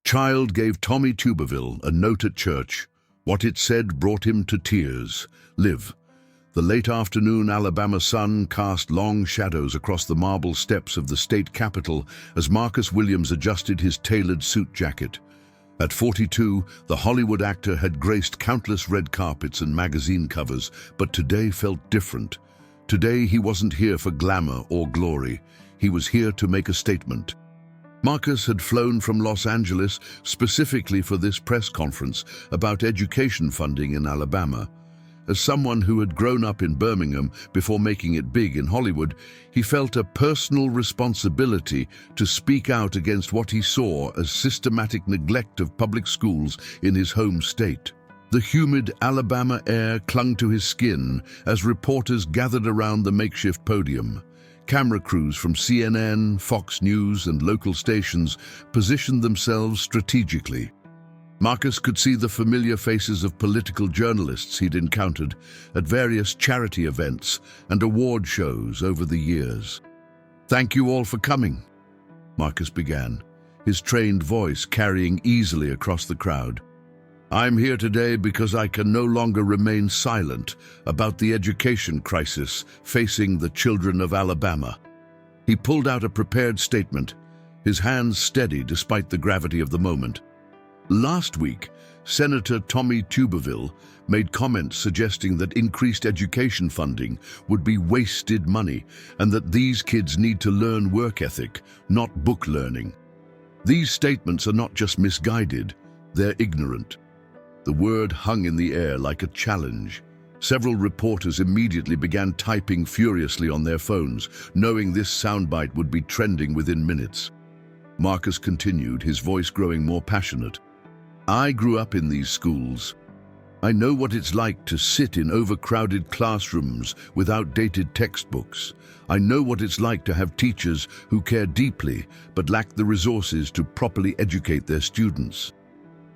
Child gave Tommy Tuberville a note at church. What it said brought him to tears. Live. The late afternoon Alabama sun cast long shadows across the marble steps of the state capitol as Marcus Williams adjusted his tailored suit jacket. At 42, the Hollywood actor had graced countless red carpets and magazine covers, but today felt different. Today he wasn't here for glamour or glory. He was here to make a statement. Marcus had flown from Los Angeles specifically for this press conference about education funding in Alabama. As someone who had grown up in Birmingham before making it big in Hollywood, he felt a personal responsibility to speak out against what he saw as systematic neglect of public schools in his home state. The humid Alabama air clung to his skin as reporters gathered around the makeshift podium. Camera crews from CNN, Fox News, and local stations positioned themselves strategically. Marcus could see the familiar faces of political journalists he'd encountered at various charity events and award shows over the years. "Thank you all for coming," Marcus began, his trained voice carrying easily across the crowd. "I'm here today because I can no longer remain silent about the education crisis facing the children of Alabama." He pulled out a prepared statement, his hands steady despite the gravity of the moment. Last week, Senator Tommy Tuberville made comments suggesting that increased education funding would be wasted money and that these kids need to learn work ethic, not book learning. These statements are not just misguided, they're ignorant. The word hung in the air like a challenge. Several reporters immediately began typing furiously on their phones, knowing this soundbite would be trending within minutes. Marcus continued, his voice growing more passionate. "I grew up in these schools. I know what it's like to sit in overcrowded classrooms with outdated textbooks. I know what it's like to have teachers who care deeply but lack the resources to properly educate their students.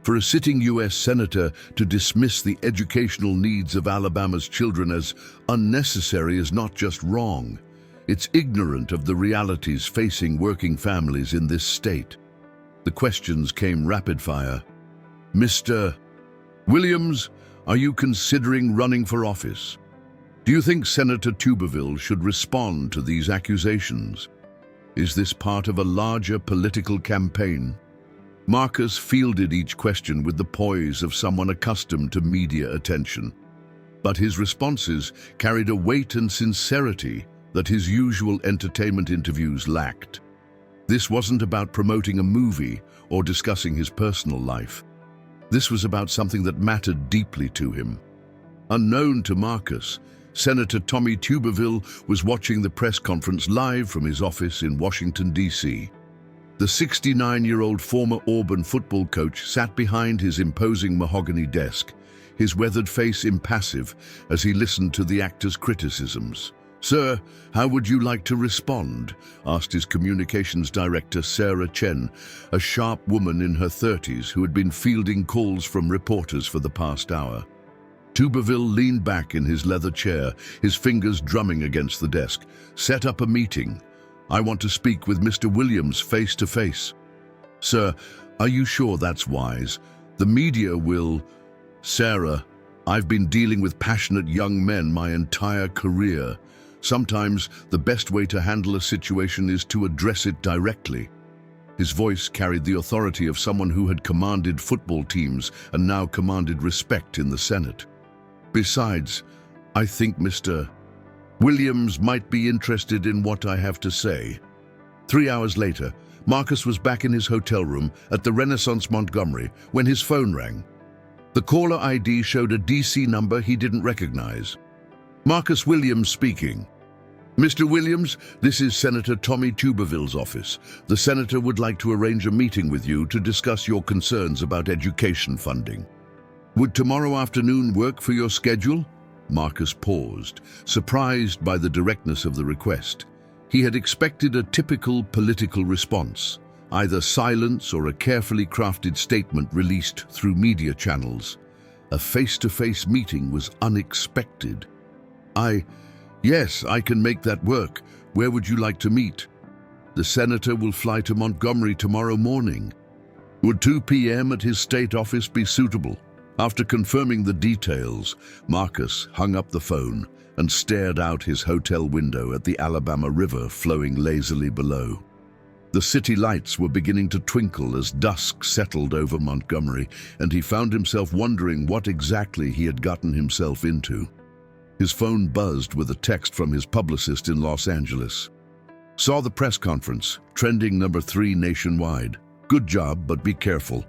For a sitting U.S. senator to dismiss the educational needs of Alabama's children as unnecessary is not just wrong. It's ignorant of the realities facing working families in this state." The questions came rapid fire. "Mr. Williams, are you considering running for office? Do you think Senator Tuberville should respond to these accusations? Is this part of a larger political campaign?" Marcus fielded each question with the poise of someone accustomed to media attention. But his responses carried a weight and sincerity that his usual entertainment interviews lacked. This wasn't about promoting a movie or discussing his personal life. This was about something that mattered deeply to him. Unknown to Marcus, Senator Tommy Tuberville was watching the press conference live from his office in Washington, D.C. The 69-year-old former Auburn football coach sat behind his imposing mahogany desk, his weathered face impassive as he listened to the actor's criticisms. "Sir, how would you like to respond?" asked his communications director, Sarah Chen, a sharp woman in her 30s who had been fielding calls from reporters for the past hour. Tuberville leaned back in his leather chair, his fingers drumming against the desk. "Set up a meeting. I want to speak with Mr. Williams face to face." "Sir, are you sure that's wise? The media will—" "Sarah, I've been dealing with passionate young men my entire career. Sometimes the best way to handle a situation is to address it directly." His voice carried the authority of someone who had commanded football teams and now commanded respect in the Senate. "Besides, I think Mr. Williams might be interested in what I have to say." 3 hours later, Marcus was back in his hotel room at the Renaissance Montgomery when his phone rang. The caller ID showed a DC number he didn't recognize. "Marcus Williams speaking." "Mr. Williams, this is Senator Tommy Tuberville's office. The senator would like to arrange a meeting with you to discuss your concerns about education funding. Would tomorrow afternoon work for your schedule?" Marcus paused, surprised by the directness of the request. He had expected a typical political response, either silence or a carefully crafted statement released through media channels. A face-to-face meeting was unexpected. Yes, I can make that work. Where would you like to meet?" "The senator will fly to Montgomery tomorrow morning." Would 2 p.m. at his state office be suitable? After confirming the details, Marcus hung up the phone and stared out his hotel window at the Alabama River flowing lazily below. The city lights were beginning to twinkle as dusk settled over Montgomery, and he found himself wondering what exactly he had gotten himself into. His phone buzzed with a text from his publicist in Los Angeles. Saw the press conference, trending number 3 nationwide. Good job, but be careful.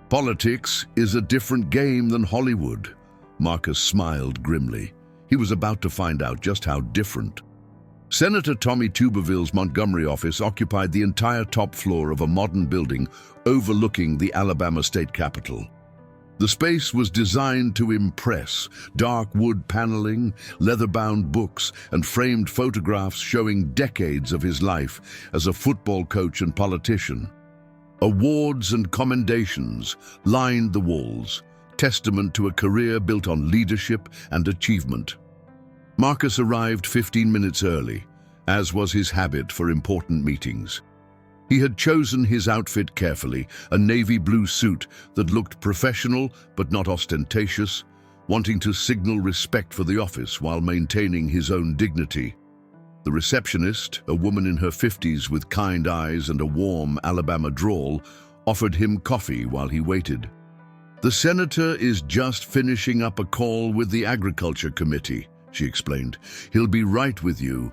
Politics is a different game than Hollywood. Marcus smiled grimly. He was about to find out just how different. Senator Tommy Tuberville's Montgomery office occupied the entire top floor of a modern building overlooking the Alabama state capitol. The space was designed to impress: dark wood paneling, leather-bound books, and framed photographs showing decades of his life as a football coach and politician. Awards and commendations lined the walls, testament to a career built on leadership and achievement. Marcus arrived 15 minutes early, as was his habit for important meetings. He had chosen his outfit carefully, a navy blue suit that looked professional but not ostentatious, wanting to signal respect for the office while maintaining his own dignity. The receptionist, a woman in her 50s with kind eyes and a warm Alabama drawl, offered him coffee while he waited. "The senator is just finishing up a call with the Agriculture Committee," she explained. "He'll be right with you."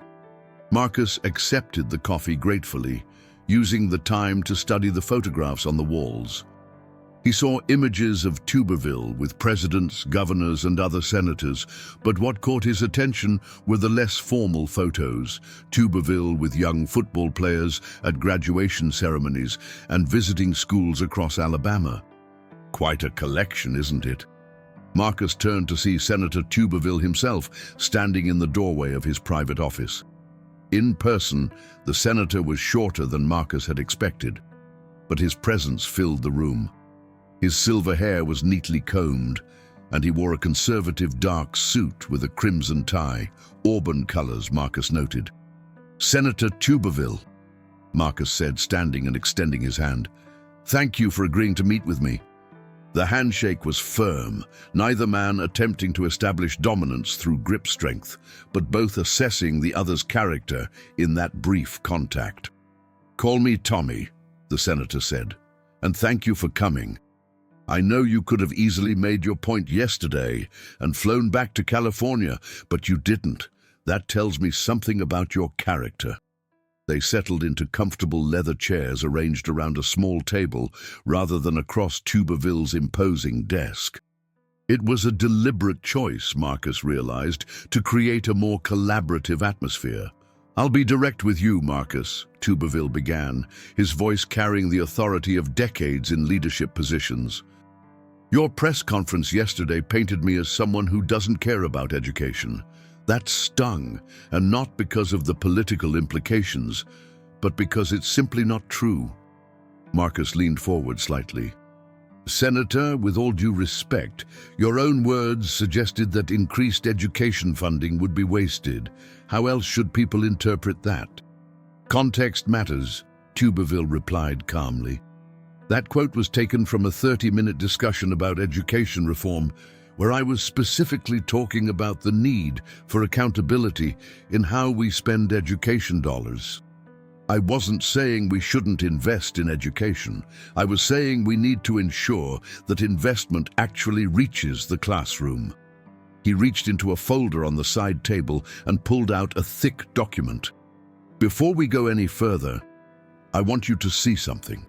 Marcus accepted the coffee gratefully, using the time to study the photographs on the walls. He saw images of Tuberville with presidents, governors, and other senators, but what caught his attention were the less formal photos: Tuberville with young football players at graduation ceremonies and visiting schools across Alabama. Quite a collection, isn't it? Marcus turned to see Senator Tuberville himself standing in the doorway of his private office. In person, the senator was shorter than Marcus had expected, but his presence filled the room. His silver hair was neatly combed, and he wore a conservative dark suit with a crimson tie, auburn colors, Marcus noted. "Senator Tuberville," Marcus said, standing and extending his hand. "Thank you for agreeing to meet with me." The handshake was firm, neither man attempting to establish dominance through grip strength, but both assessing the other's character in that brief contact. "Call me Tommy," the senator said, "and thank you for coming. I know you could have easily made your point yesterday and flown back to California, but you didn't. That tells me something about your character." They settled into comfortable leather chairs arranged around a small table rather than across Tuberville's imposing desk. It was a deliberate choice, Marcus realized, to create a more collaborative atmosphere. "I'll be direct with you, Marcus," Tuberville began, his voice carrying the authority of decades in leadership positions. "Your press conference yesterday painted me as someone who doesn't care about education. That stung, and not because of the political implications, but because it's simply not true." Marcus leaned forward slightly. "Senator, with all due respect, your own words suggested that increased education funding would be wasted. How else should people interpret that?" "Context matters," Tuberville replied calmly. "That quote was taken from a 30-minute discussion about education reform, where I was specifically talking about the need for accountability in how we spend education dollars. I wasn't saying we shouldn't invest in education. I was saying we need to ensure that investment actually reaches the classroom." He reached into a folder on the side table and pulled out a thick document. "Before we go any further, I want you to see something."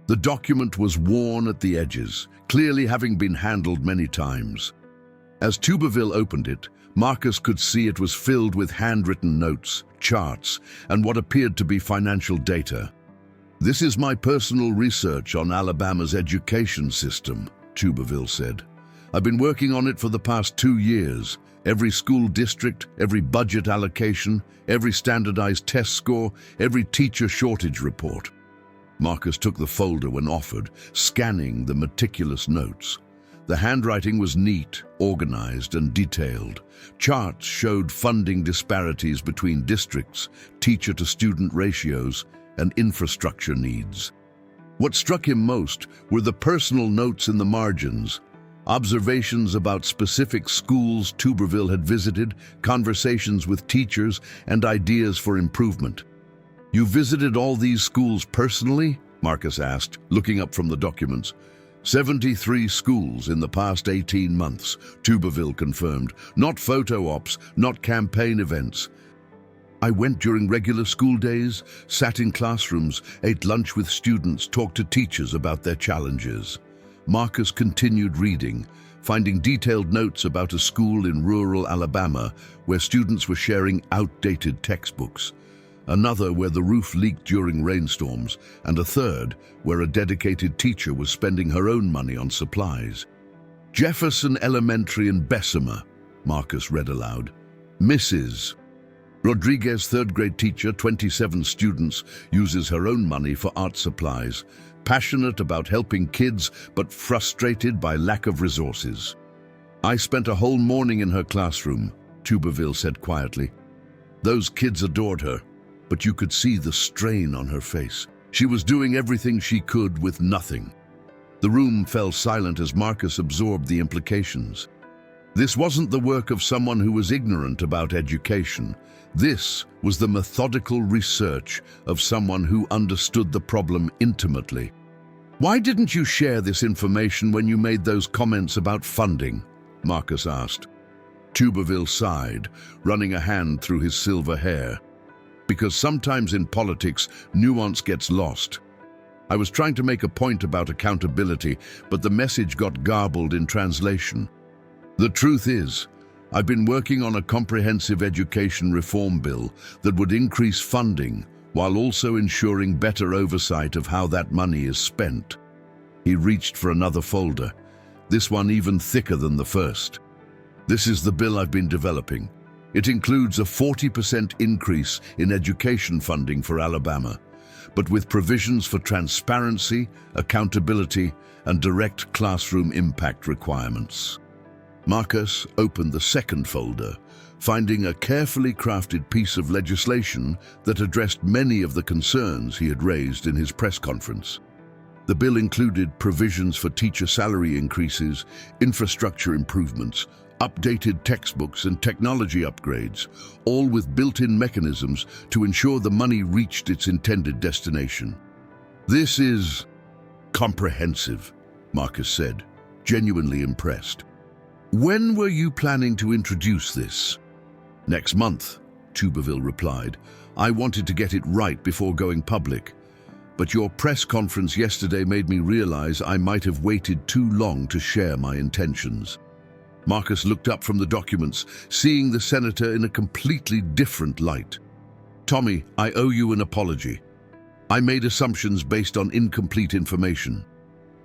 The document was worn at the edges, clearly having been handled many times. As Tuberville opened it, Marcus could see it was filled with handwritten notes, charts, and what appeared to be financial data. "This is my personal research on Alabama's education system," Tuberville said. "I've been working on it for the past 2 years. Every school district, every budget allocation, every standardized test score, every teacher shortage report." Marcus took the folder when offered, scanning the meticulous notes. The handwriting was neat, organized, and detailed. Charts showed funding disparities between districts, teacher-to-student ratios, and infrastructure needs. What struck him most were the personal notes in the margins, observations about specific schools Tuberville had visited, conversations with teachers, and ideas for improvement. "You visited all these schools personally?" Marcus asked, looking up from the documents. 73 schools in the past 18 months, Tuberville confirmed. Not photo ops, not campaign events. "I went during regular school days, sat in classrooms, ate lunch with students, talked to teachers about their challenges." Marcus continued reading, finding detailed notes about a school in rural Alabama where students were sharing outdated textbooks, another where the roof leaked during rainstorms, and a third where a dedicated teacher was spending her own money on supplies. "Jefferson Elementary in Bessemer," Marcus read aloud. "Mrs. Rodriguez, third-grade teacher, 27 students, uses her own money for art supplies, passionate about helping kids but frustrated by lack of resources. I spent a whole morning in her classroom," Tuberville said quietly. "Those kids adored her, but you could see the strain on her face. She was doing everything she could with nothing." The room fell silent as Marcus absorbed the implications. This wasn't the work of someone who was ignorant about education. This was the methodical research of someone who understood the problem intimately. "Why didn't you share this information when you made those comments about funding?" Marcus asked. Tuberville sighed, running a hand through his silver hair. "Because sometimes in politics, nuance gets lost. I was trying to make a point about accountability, but the message got garbled in translation. The truth is, I've been working on a comprehensive education reform bill that would increase funding while also ensuring better oversight of how that money is spent." He reached for another folder, this one even thicker than the first. "This is the bill I've been developing. It includes a 40% increase in education funding for Alabama, but with provisions for transparency, accountability, and direct classroom impact requirements." Marcus opened the second folder, finding a carefully crafted piece of legislation that addressed many of the concerns he had raised in his press conference. The bill included provisions for teacher salary increases, infrastructure improvements, updated textbooks and technology upgrades, all with built-in mechanisms to ensure the money reached its intended destination. "This is comprehensive," Marcus said, genuinely impressed. "When were you planning to introduce this?" "Next month," Tuberville replied. "I wanted to get it right before going public. But your press conference yesterday made me realize I might have waited too long to share my intentions." Marcus looked up from the documents, seeing the senator in a completely different light. "Tommy, I owe you an apology. I made assumptions based on incomplete information."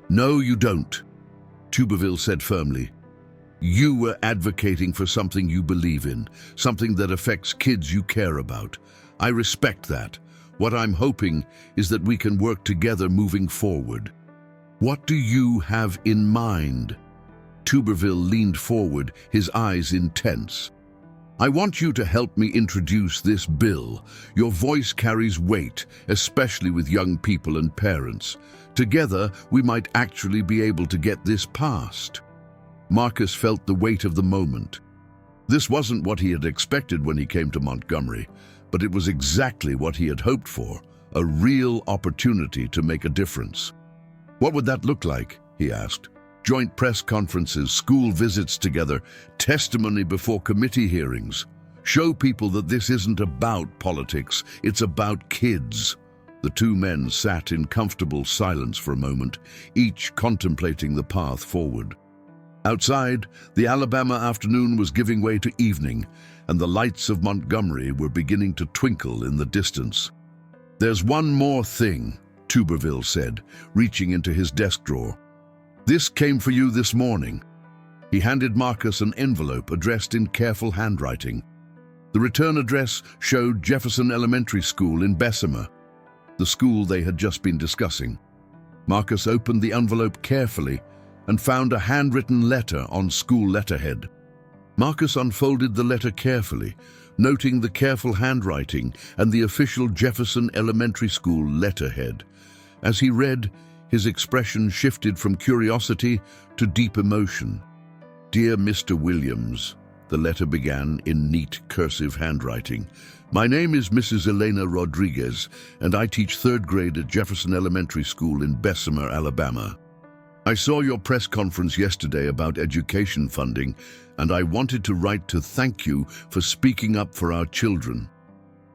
"No, you don't," Tuberville said firmly. "You were advocating for something you believe in, something that affects kids you care about. I respect that. What I'm hoping is that we can work together moving forward." "What do you have in mind?" Tuberville leaned forward, his eyes intense. "I want you to help me introduce this bill. Your voice carries weight, especially with young people and parents. Together, we might actually be able to get this passed." Marcus felt the weight of the moment. This wasn't what he had expected when he came to Montgomery, but it was exactly what he had hoped for, a real opportunity to make a difference. "What would that look like?" he asked. "Joint press conferences, school visits together, testimony before committee hearings. Show people that this isn't about politics, it's about kids." The two men sat in comfortable silence for a moment, each contemplating the path forward. Outside, the Alabama afternoon was giving way to evening, and the lights of Montgomery were beginning to twinkle in the distance. "There's one more thing," Tuberville said, reaching into his desk drawer. "This came for you this morning." He handed Marcus an envelope addressed in careful handwriting. The return address showed Jefferson Elementary School in Bessemer, the school they had just been discussing. Marcus opened the envelope carefully and found a handwritten letter on school letterhead. Marcus unfolded the letter carefully, noting the careful handwriting and the official Jefferson Elementary School letterhead. As he read, his expression shifted from curiosity to deep emotion. "Dear Mr. Williams," the letter began in neat, cursive handwriting. "My name is Mrs. Elena Rodriguez, and I teach third grade at Jefferson Elementary School in Bessemer, Alabama. I saw your press conference yesterday about education funding, and I wanted to write to thank you for speaking up for our children."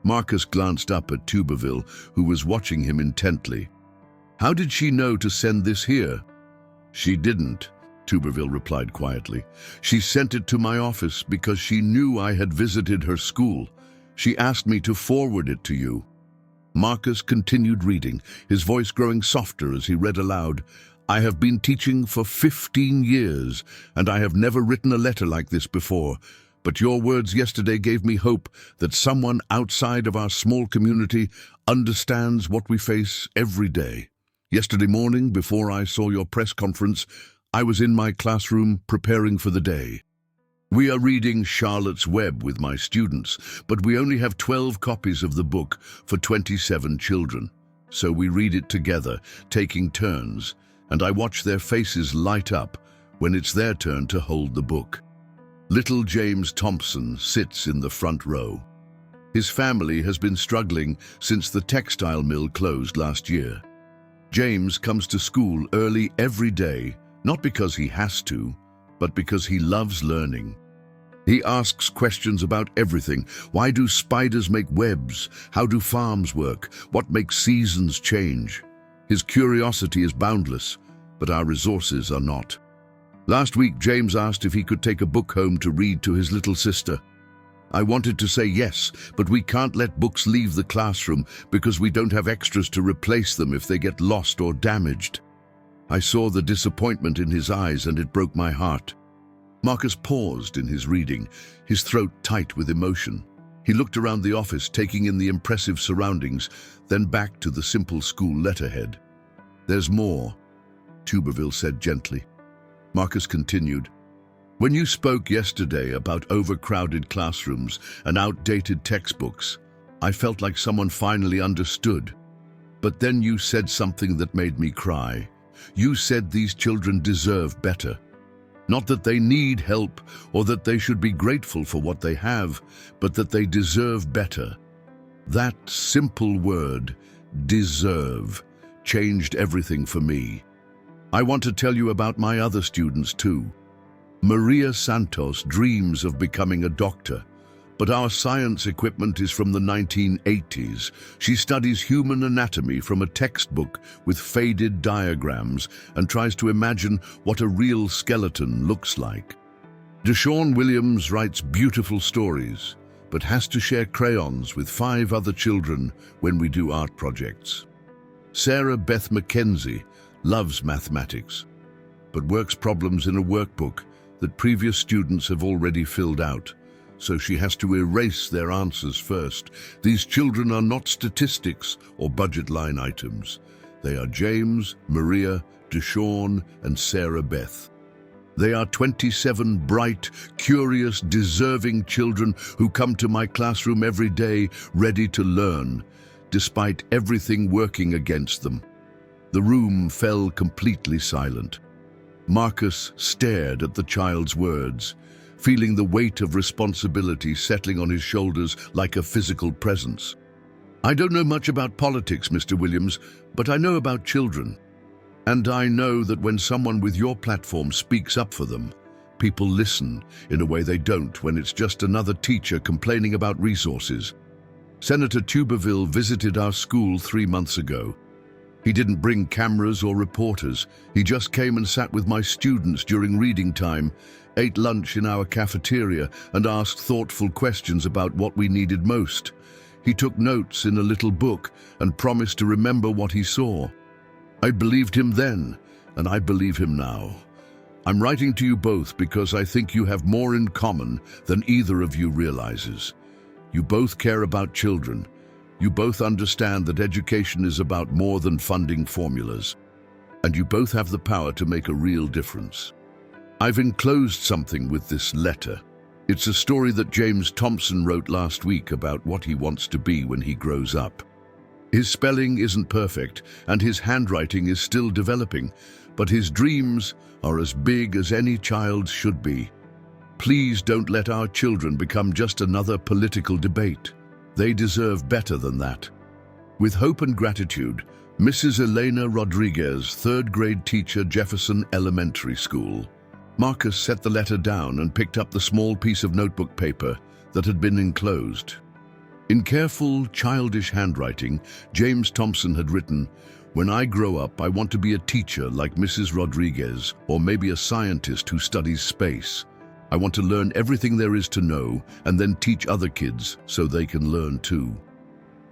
Marcus glanced up at Tuberville, who was watching him intently. "How did she know to send this here?" "She didn't," Tuberville replied quietly. "She sent it to my office because she knew I had visited her school. She asked me to forward it to you." Marcus continued reading, his voice growing softer as he read aloud. "I have been teaching for 15 years, and I have never written a letter like this before. But your words yesterday gave me hope that someone outside of our small community understands what we face every day. Yesterday morning, before I saw your press conference, I was in my classroom preparing for the day. We are reading Charlotte's Web with my students, but we only have 12 copies of the book for 27 children. So we read it together, taking turns, and I watch their faces light up when it's their turn to hold the book. Little James Thompson sits in the front row. His family has been struggling since the textile mill closed last year. James comes to school early every day, not because he has to, but because he loves learning. He asks questions about everything. Why do spiders make webs? How do farms work? What makes seasons change? His curiosity is boundless, but our resources are not. Last week, James asked if he could take a book home to read to his little sister. I wanted to say yes, but we can't let books leave the classroom because we don't have extras to replace them if they get lost or damaged. I saw the disappointment in his eyes, and it broke my heart. Marcus paused in his reading, his throat tight with emotion. He looked around the office, taking in the impressive surroundings, then back to the simple school letterhead. "There's more," Tuberville said gently. Marcus continued. "When you spoke yesterday about overcrowded classrooms and outdated textbooks, I felt like someone finally understood. But then you said something that made me cry. You said these children deserve better. Not that they need help or that they should be grateful for what they have, but that they deserve better. That simple word, deserve, changed everything for me. I want to tell you about my other students too. Maria Santos dreams of becoming a doctor, but our science equipment is from the 1980s. She studies human anatomy from a textbook with faded diagrams and tries to imagine what a real skeleton looks like. Deshaun Williams writes beautiful stories, but has to share crayons with 5 other children when we do art projects. Sarah Beth Mackenzie loves mathematics, but works problems in a workbook that previous students have already filled out, so she has to erase their answers first. These children are not statistics or budget line items. They are James, Maria, Deshaun, and Sarah Beth. They are 27 bright, curious, deserving children who come to my classroom every day ready to learn, despite everything working against them. The room fell completely silent. Marcus stared at the child's words, feeling the weight of responsibility settling on his shoulders like a physical presence. "I don't know much about politics, Mr. Williams, but I know about children. And I know that when someone with your platform speaks up for them, people listen in a way they don't when it's just another teacher complaining about resources. Senator Tuberville visited our school 3 months ago. He didn't bring cameras or reporters. He just came and sat with my students during reading time, ate lunch in our cafeteria, and asked thoughtful questions about what we needed most. He took notes in a little book and promised to remember what he saw. I believed him then, and I believe him now. I'm writing to you both because I think you have more in common than either of you realizes. You both care about children. You both understand that education is about more than funding formulas. And you both have the power to make a real difference. I've enclosed something with this letter. It's a story that James Thompson wrote last week about what he wants to be when he grows up. His spelling isn't perfect, and his handwriting is still developing, but his dreams are as big as any child's should be. Please don't let our children become just another political debate. They deserve better than that. With hope and gratitude, Mrs. Elena Rodriguez, third grade teacher, Jefferson Elementary School. Marcus set the letter down and picked up the small piece of notebook paper that had been enclosed. In careful, childish handwriting, James Thompson had written, "When I grow up, I want to be a teacher like Mrs. Rodriguez, or maybe a scientist who studies space. I want to learn everything there is to know and then teach other kids so they can learn too.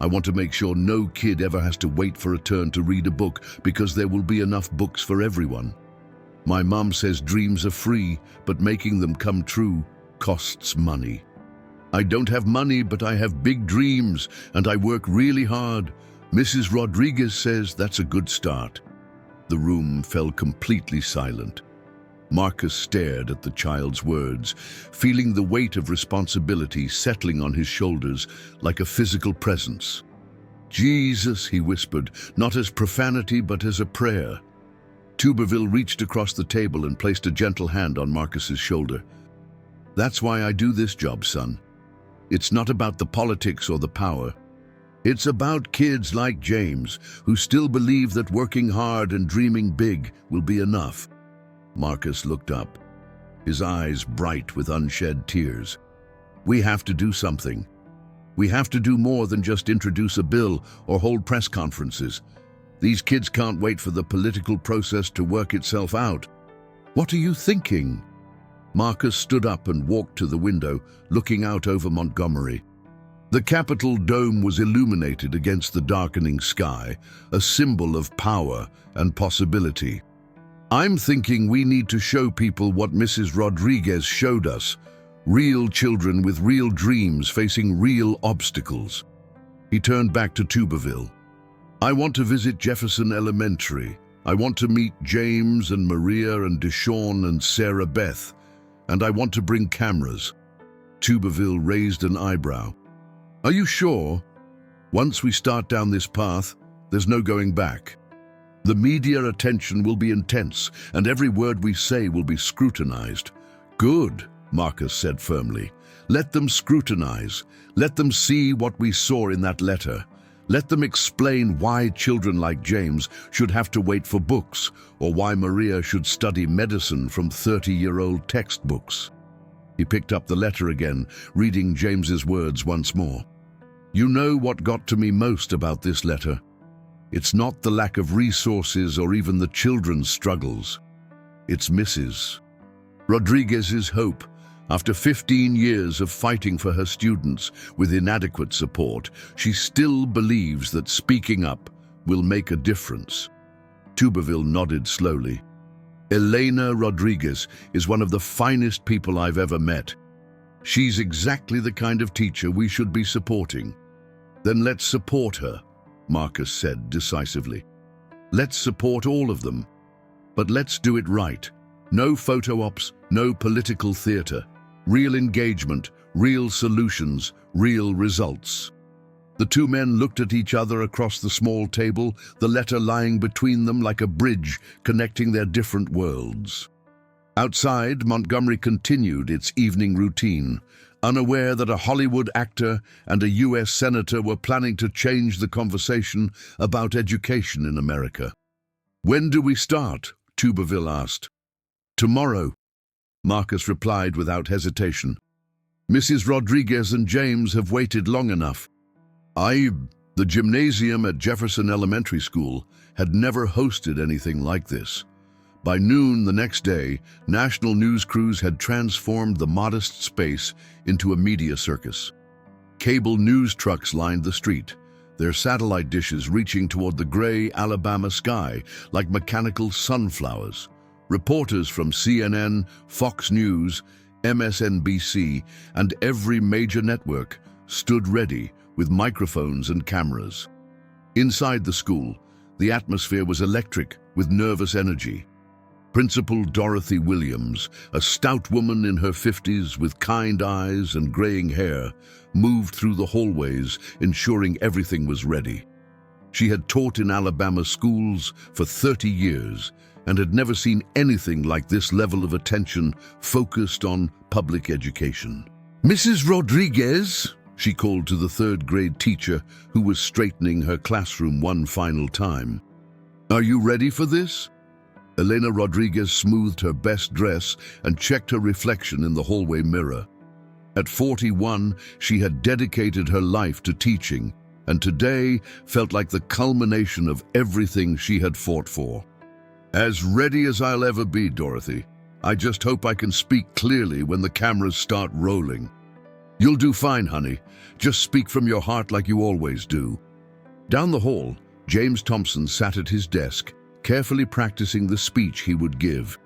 I want to make sure no kid ever has to wait for a turn to read a book because there will be enough books for everyone. My mom says dreams are free, but making them come true costs money. I don't have money, but I have big dreams and I work really hard. Mrs. Rodriguez says that's a good start." The room fell completely silent. Marcus stared at the child's words, feeling the weight of responsibility settling on his shoulders like a physical presence. "Jesus," he whispered, not as profanity but as a prayer. Tuberville reached across the table and placed a gentle hand on Marcus's shoulder. "That's why I do this job, son. It's not about the politics or the power. It's about kids like James who still believe that working hard and dreaming big will be enough." Marcus looked up, his eyes bright with unshed tears. "We have to do something. We have to do more than just introduce a bill or hold press conferences. These kids can't wait for the political process to work itself out." "What are you thinking?" Marcus stood up and walked to the window, looking out over Montgomery. The Capitol dome was illuminated against the darkening sky, a symbol of power and possibility. "I'm thinking we need to show people what Mrs. Rodriguez showed us, real children with real dreams facing real obstacles." He turned back to Tuberville. "I want to visit Jefferson Elementary. I want to meet James and Maria and Deshawn and Sarah Beth. And I want to bring cameras." Tuberville raised an eyebrow. "Are you sure? Once we start down this path, there's no going back. The media attention will be intense, and every word we say will be scrutinized." "Good," Marcus said firmly. "Let them scrutinize. Let them see what we saw in that letter. Let them explain why children like James should have to wait for books, or why Maria should study medicine from 30-year-old textbooks." He picked up the letter again, reading James's words once more. "You know what got to me most about this letter? It's not the lack of resources or even the children's struggles. It's Mrs. Rodriguez's hope. After 15 years of fighting for her students with inadequate support, she still believes that speaking up will make a difference." Tuberville nodded slowly. "Elena Rodriguez is one of the finest people I've ever met. She's exactly the kind of teacher we should be supporting." "Then let's support her," Marcus said decisively. "Let's support all of them. But let's do it right. No photo ops, no political theater. Real engagement, real solutions, real results." The two men looked at each other across the small table, the letter lying between them like a bridge connecting their different worlds. Outside, Montgomery continued its evening routine, unaware that a Hollywood actor and a U.S. senator were planning to change the conversation about education in America. "When do we start?" Tuberville asked. "Tomorrow," Marcus replied without hesitation. "Mrs. Rodriguez and James have waited long enough." The gymnasium at Jefferson Elementary School had never hosted anything like this. By noon the next day, national news crews had transformed the modest space into a media circus. Cable news trucks lined the street, their satellite dishes reaching toward the gray Alabama sky like mechanical sunflowers. Reporters from CNN, Fox News, MSNBC, and every major network stood ready with microphones and cameras. Inside the school, the atmosphere was electric with nervous energy. Principal Dorothy Williams, a stout woman in her 50s with kind eyes and graying hair, moved through the hallways, ensuring everything was ready. She had taught in Alabama schools for 30 years and had never seen anything like this level of attention focused on public education. "Mrs. Rodriguez," she called to the third-grade teacher who was straightening her classroom one final time. "Are you ready for this?" Elena Rodriguez smoothed her best dress and checked her reflection in the hallway mirror. At 41, she had dedicated her life to teaching, and today felt like the culmination of everything she had fought for. "As ready as I'll ever be, Dorothy. I just hope I can speak clearly when the cameras start rolling." "You'll do fine, honey. Just speak from your heart like you always do." Down the hall, James Thompson sat at his desk, carefully practicing the speech he would give.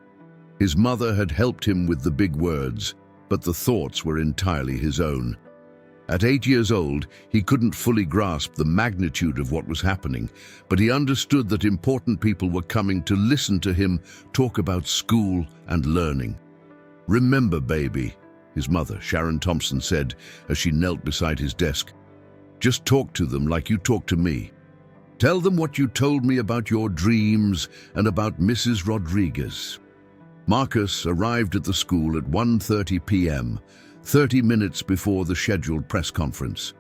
His mother had helped him with the big words, but the thoughts were entirely his own. At 8 years old, he couldn't fully grasp the magnitude of what was happening, but he understood that important people were coming to listen to him talk about school and learning. "Remember, baby," his mother, Sharon Thompson, said as she knelt beside his desk, "just talk to them like you talk to me. Tell them what you told me about your dreams and about Mrs. Rodriguez." Marcus arrived at the school at 1:30 p.m., 30 minutes before the scheduled press conference.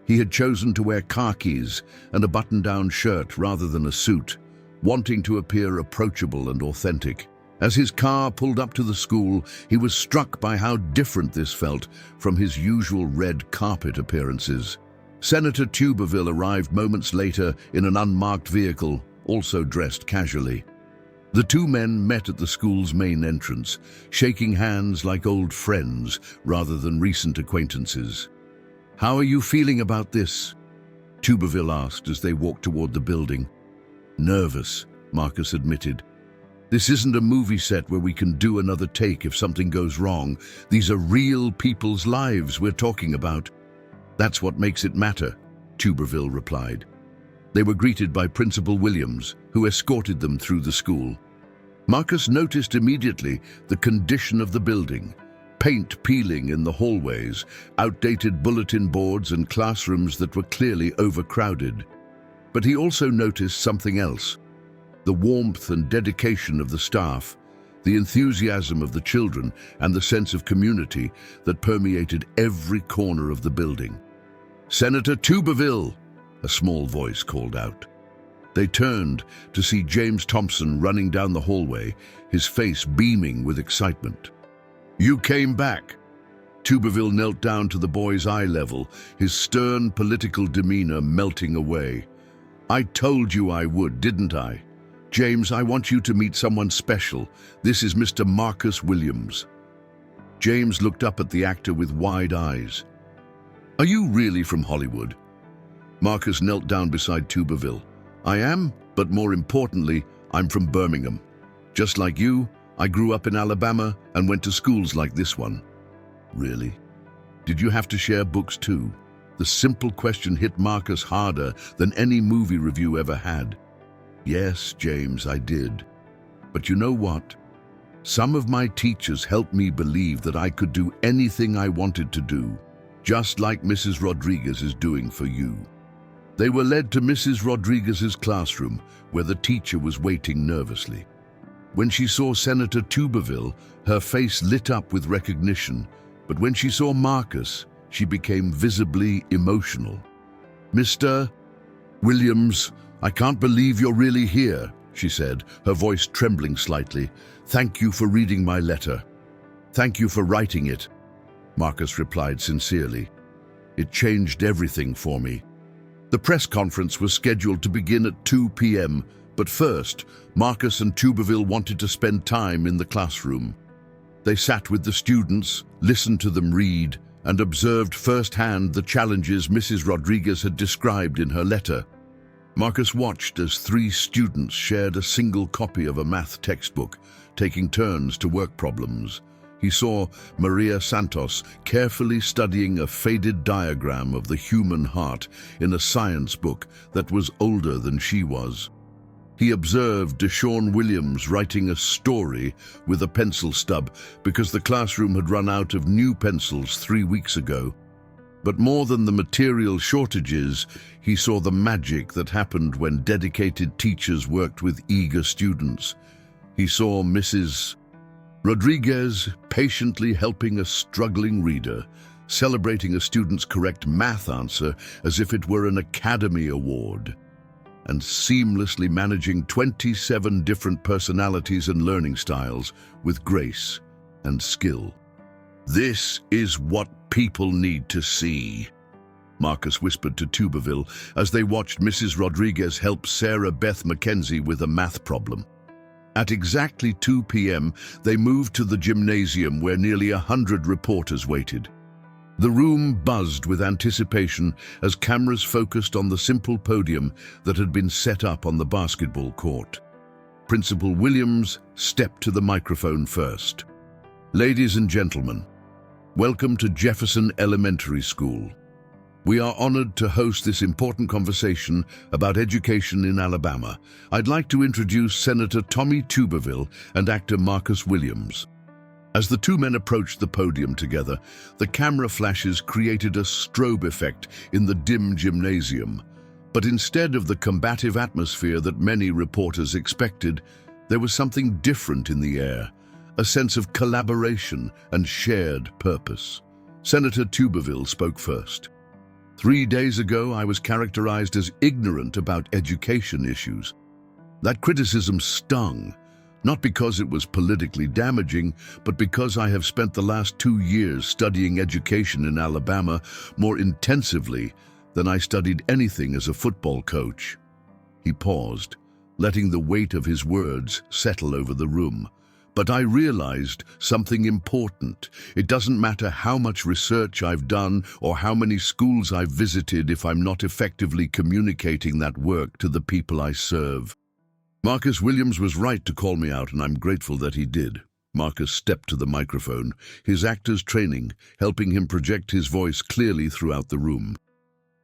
He had chosen to wear khakis and a button-down shirt rather than a suit, wanting to appear approachable and authentic. As his car pulled up to the school, he was struck by how different this felt from his usual red carpet appearances. Senator Tuberville arrived moments later in an unmarked vehicle, also dressed casually. The two men met at the school's main entrance, shaking hands like old friends rather than recent acquaintances. "How are you feeling about this?" Tuberville asked as they walked toward the building. "Nervous," Marcus admitted. "This isn't a movie set where we can do another take if something goes wrong. These are real people's lives we're talking about." "That's what makes it matter," Tuberville replied. They were greeted by Principal Williams, who escorted them through the school. Marcus noticed immediately the condition of the building: paint peeling in the hallways, outdated bulletin boards, and classrooms that were clearly overcrowded. But he also noticed something else: the warmth and dedication of the staff, the enthusiasm of the children, and the sense of community that permeated every corner of the building. "Senator Tuberville!" a small voice called out. They turned to see James Thompson running down the hallway, his face beaming with excitement. "You came back." Tuberville knelt down to the boy's eye level, his stern political demeanor melting away. "I told you I would, didn't I? James, I want you to meet someone special. This is Mr. Marcus Williams." James looked up at the actor with wide eyes. "Are you really from Hollywood?" Marcus knelt down beside Tuberville. "I am, but more importantly, I'm from Birmingham. Just like you, I grew up in Alabama and went to schools like this one." "Really? Did you have to share books too?" The simple question hit Marcus harder than any movie review ever had. "Yes, James, I did. But you know what? Some of my teachers helped me believe that I could do anything I wanted to do, just like Mrs. Rodriguez is doing for you." They were led to Mrs. Rodriguez's classroom, where the teacher was waiting nervously. When she saw Senator Tuberville, her face lit up with recognition, but when she saw Marcus, she became visibly emotional. "Mr. Williams, I can't believe you're really here," she said, her voice trembling slightly. "Thank you for reading my letter." "Thank you for writing it," Marcus replied sincerely. "It changed everything for me." The press conference was scheduled to begin at 2 p.m., but first, Marcus and Tuberville wanted to spend time in the classroom. They sat with the students, listened to them read, and observed firsthand the challenges Mrs. Rodriguez had described in her letter. Marcus watched as 3 students shared a single copy of a math textbook, taking turns to work problems. He saw Maria Santos carefully studying a faded diagram of the human heart in a science book that was older than she was. He observed Deshaun Williams writing a story with a pencil stub because the classroom had run out of new pencils 3 weeks ago. But more than the material shortages, he saw the magic that happened when dedicated teachers worked with eager students. He saw Mrs. Rodriguez patiently helping a struggling reader, celebrating a student's correct math answer as if it were an Academy Award, and seamlessly managing 27 different personalities and learning styles with grace and skill. "This is what people need to see," Marcus whispered to Tuberville as they watched Mrs. Rodriguez help Sarah Beth Mackenzie with a math problem. At exactly 2 p.m., they moved to the gymnasium where nearly 100 reporters waited. The room buzzed with anticipation as cameras focused on the simple podium that had been set up on the basketball court. Principal Williams stepped to the microphone first. "Ladies and gentlemen, welcome to Jefferson Elementary School. We are honored to host this important conversation about education in Alabama. I'd like to introduce Senator Tommy Tuberville and actor Marcus Williams." As the two men approached the podium together, the camera flashes created a strobe effect in the dim gymnasium. But instead of the combative atmosphere that many reporters expected, there was something different in the air, a sense of collaboration and shared purpose. Senator Tuberville spoke first. "3 days ago, I was characterized as ignorant about education issues. That criticism stung, not because it was politically damaging, but because I have spent the last 2 years studying education in Alabama more intensively than I studied anything as a football coach." He paused, letting the weight of his words settle over the room. "But I realized something important. It doesn't matter how much research I've done or how many schools I've visited if I'm not effectively communicating that work to the people I serve." Marcus Williams was right to call me out, and I'm grateful that he did. Marcus stepped to the microphone, his actor's training helping him project his voice clearly throughout the room.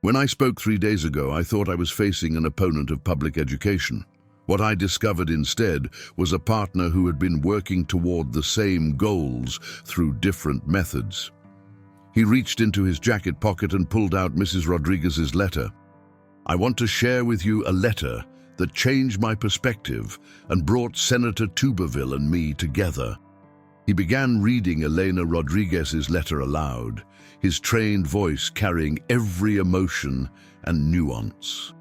"When I spoke 3 days ago, I thought I was facing an opponent of public education. What I discovered instead was a partner who had been working toward the same goals through different methods." He reached into his jacket pocket and pulled out Mrs. Rodriguez's letter. "I want to share with you a letter that changed my perspective and brought Senator Tuberville and me together." He began reading Elena Rodriguez's letter aloud, his trained voice carrying every emotion and nuance.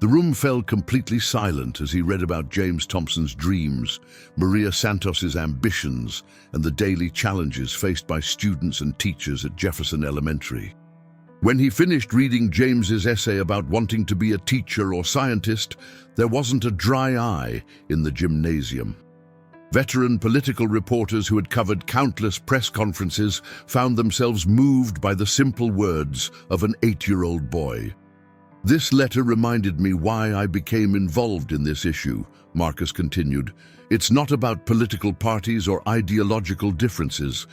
The room fell completely silent as he read about James Thompson's dreams, Maria Santos's ambitions, and the daily challenges faced by students and teachers at Jefferson Elementary. When he finished reading James's essay about wanting to be a teacher or scientist, there wasn't a dry eye in the gymnasium. Veteran political reporters who had covered countless press conferences found themselves moved by the simple words of an 8-year-old boy. "This letter reminded me why I became involved in this issue," Marcus continued. "It's not about political parties or ideological differences.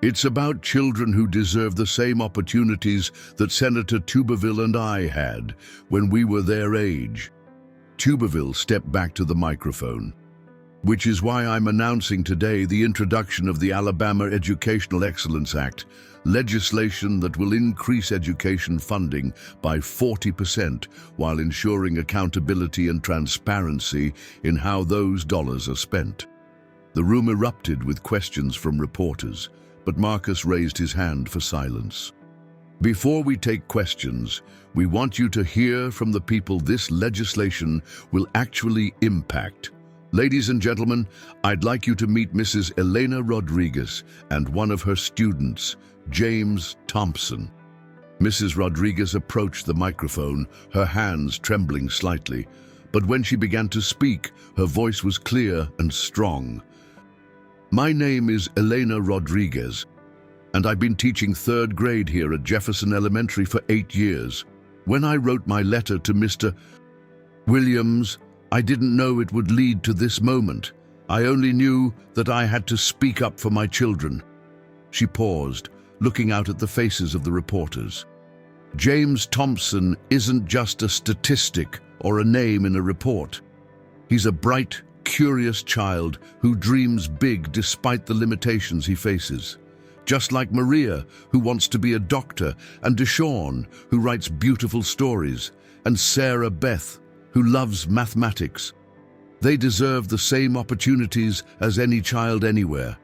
It's about children who deserve the same opportunities that Senator Tuberville and I had when we were their age." Tuberville stepped back to the microphone. "Which is why I'm announcing today the introduction of the Alabama Educational Excellence Act, legislation that will increase education funding by 40% while ensuring accountability and transparency in how those dollars are spent." The room erupted with questions from reporters, but Marcus raised his hand for silence. "Before we take questions, we want you to hear from the people this legislation will actually impact. Ladies and gentlemen, I'd like you to meet Mrs. Elena Rodriguez and one of her students, James Thompson." Mrs. Rodriguez approached the microphone, her hands trembling slightly, but when she began to speak, her voice was clear and strong. "My name is Elena Rodriguez, and I've been teaching 3rd grade here at Jefferson Elementary for 8 years. When I wrote my letter to Mr. Williams, I didn't know it would lead to this moment. I only knew that I had to speak up for my children." She paused, looking out at the faces of the reporters. "James Thompson isn't just a statistic or a name in a report. He's a bright, curious child who dreams big despite the limitations he faces. just like Maria, who wants to be a doctor, and Deshawn, who writes beautiful stories, and Sarah Beth, who loves mathematics. They deserve the same opportunities as any child anywhere.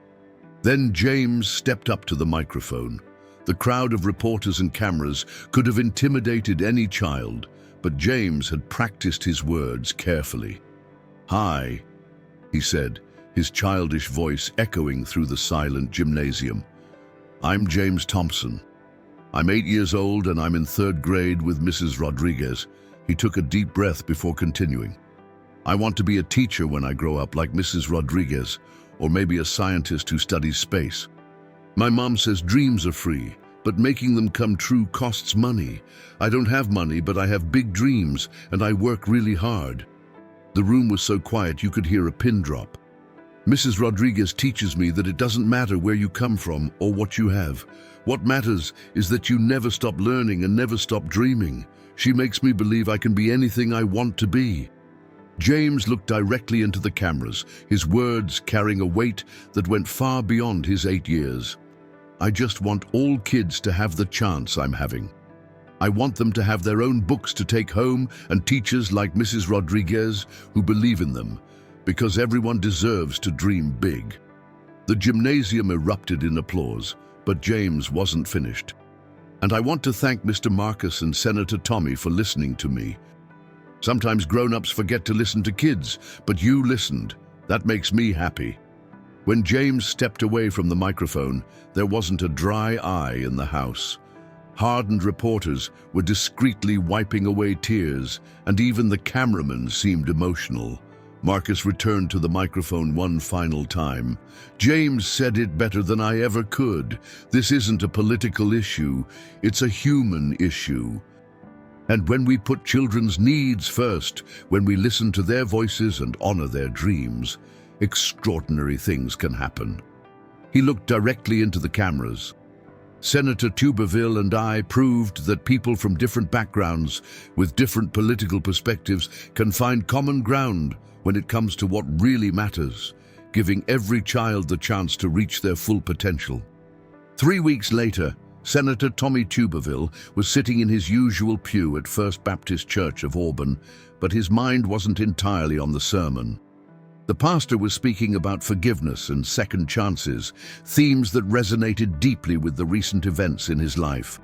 Then James stepped up to the microphone. The crowd of reporters and cameras could have intimidated any child, but James had practiced his words carefully. "Hi," he said, his childish voice echoing through the silent gymnasium. "I'm James Thompson. I'm 8 years old and I'm in 3rd grade with Mrs. Rodriguez." He took a deep breath before continuing. "I want to be a teacher when I grow up, like Mrs. Rodriguez, or maybe a scientist who studies space. My mom says dreams are free, but making them come true costs money. I don't have money, but I have big dreams, and I work really hard." The room was so quiet you could hear a pin drop. "Mrs. Rodriguez teaches me that it doesn't matter where you come from or what you have. What matters is that you never stop learning and never stop dreaming. She makes me believe I can be anything I want to be." James looked directly into the cameras, his words carrying a weight that went far beyond his 8 years. "I just want all kids to have the chance I'm having. I want them to have their own books to take home and teachers like Mrs. Rodriguez who believe in them, because everyone deserves to dream big." The gymnasium erupted in applause, but James wasn't finished. "And I want to thank Mr. Marcus and Senator Tommy for listening to me. Sometimes grown-ups forget to listen to kids, but you listened. That makes me happy." When James stepped away from the microphone, there wasn't a dry eye in the house. Hardened reporters were discreetly wiping away tears, and even the cameraman seemed emotional. Marcus returned to the microphone one final time. "James said it better than I ever could. This isn't a political issue, it's a human issue. And when we put children's needs first, when we listen to their voices and honor their dreams, extraordinary things can happen." He looked directly into the cameras. "Senator Tuberville and I proved that people from different backgrounds, with different political perspectives, can find common ground when it comes to what really matters, giving every child the chance to reach their full potential." 3 weeks later, Senator Tommy Tuberville was sitting in his usual pew at First Baptist Church of Auburn, but his mind wasn't entirely on the sermon. The pastor was speaking about forgiveness and second chances, themes that resonated deeply with the recent events in his life.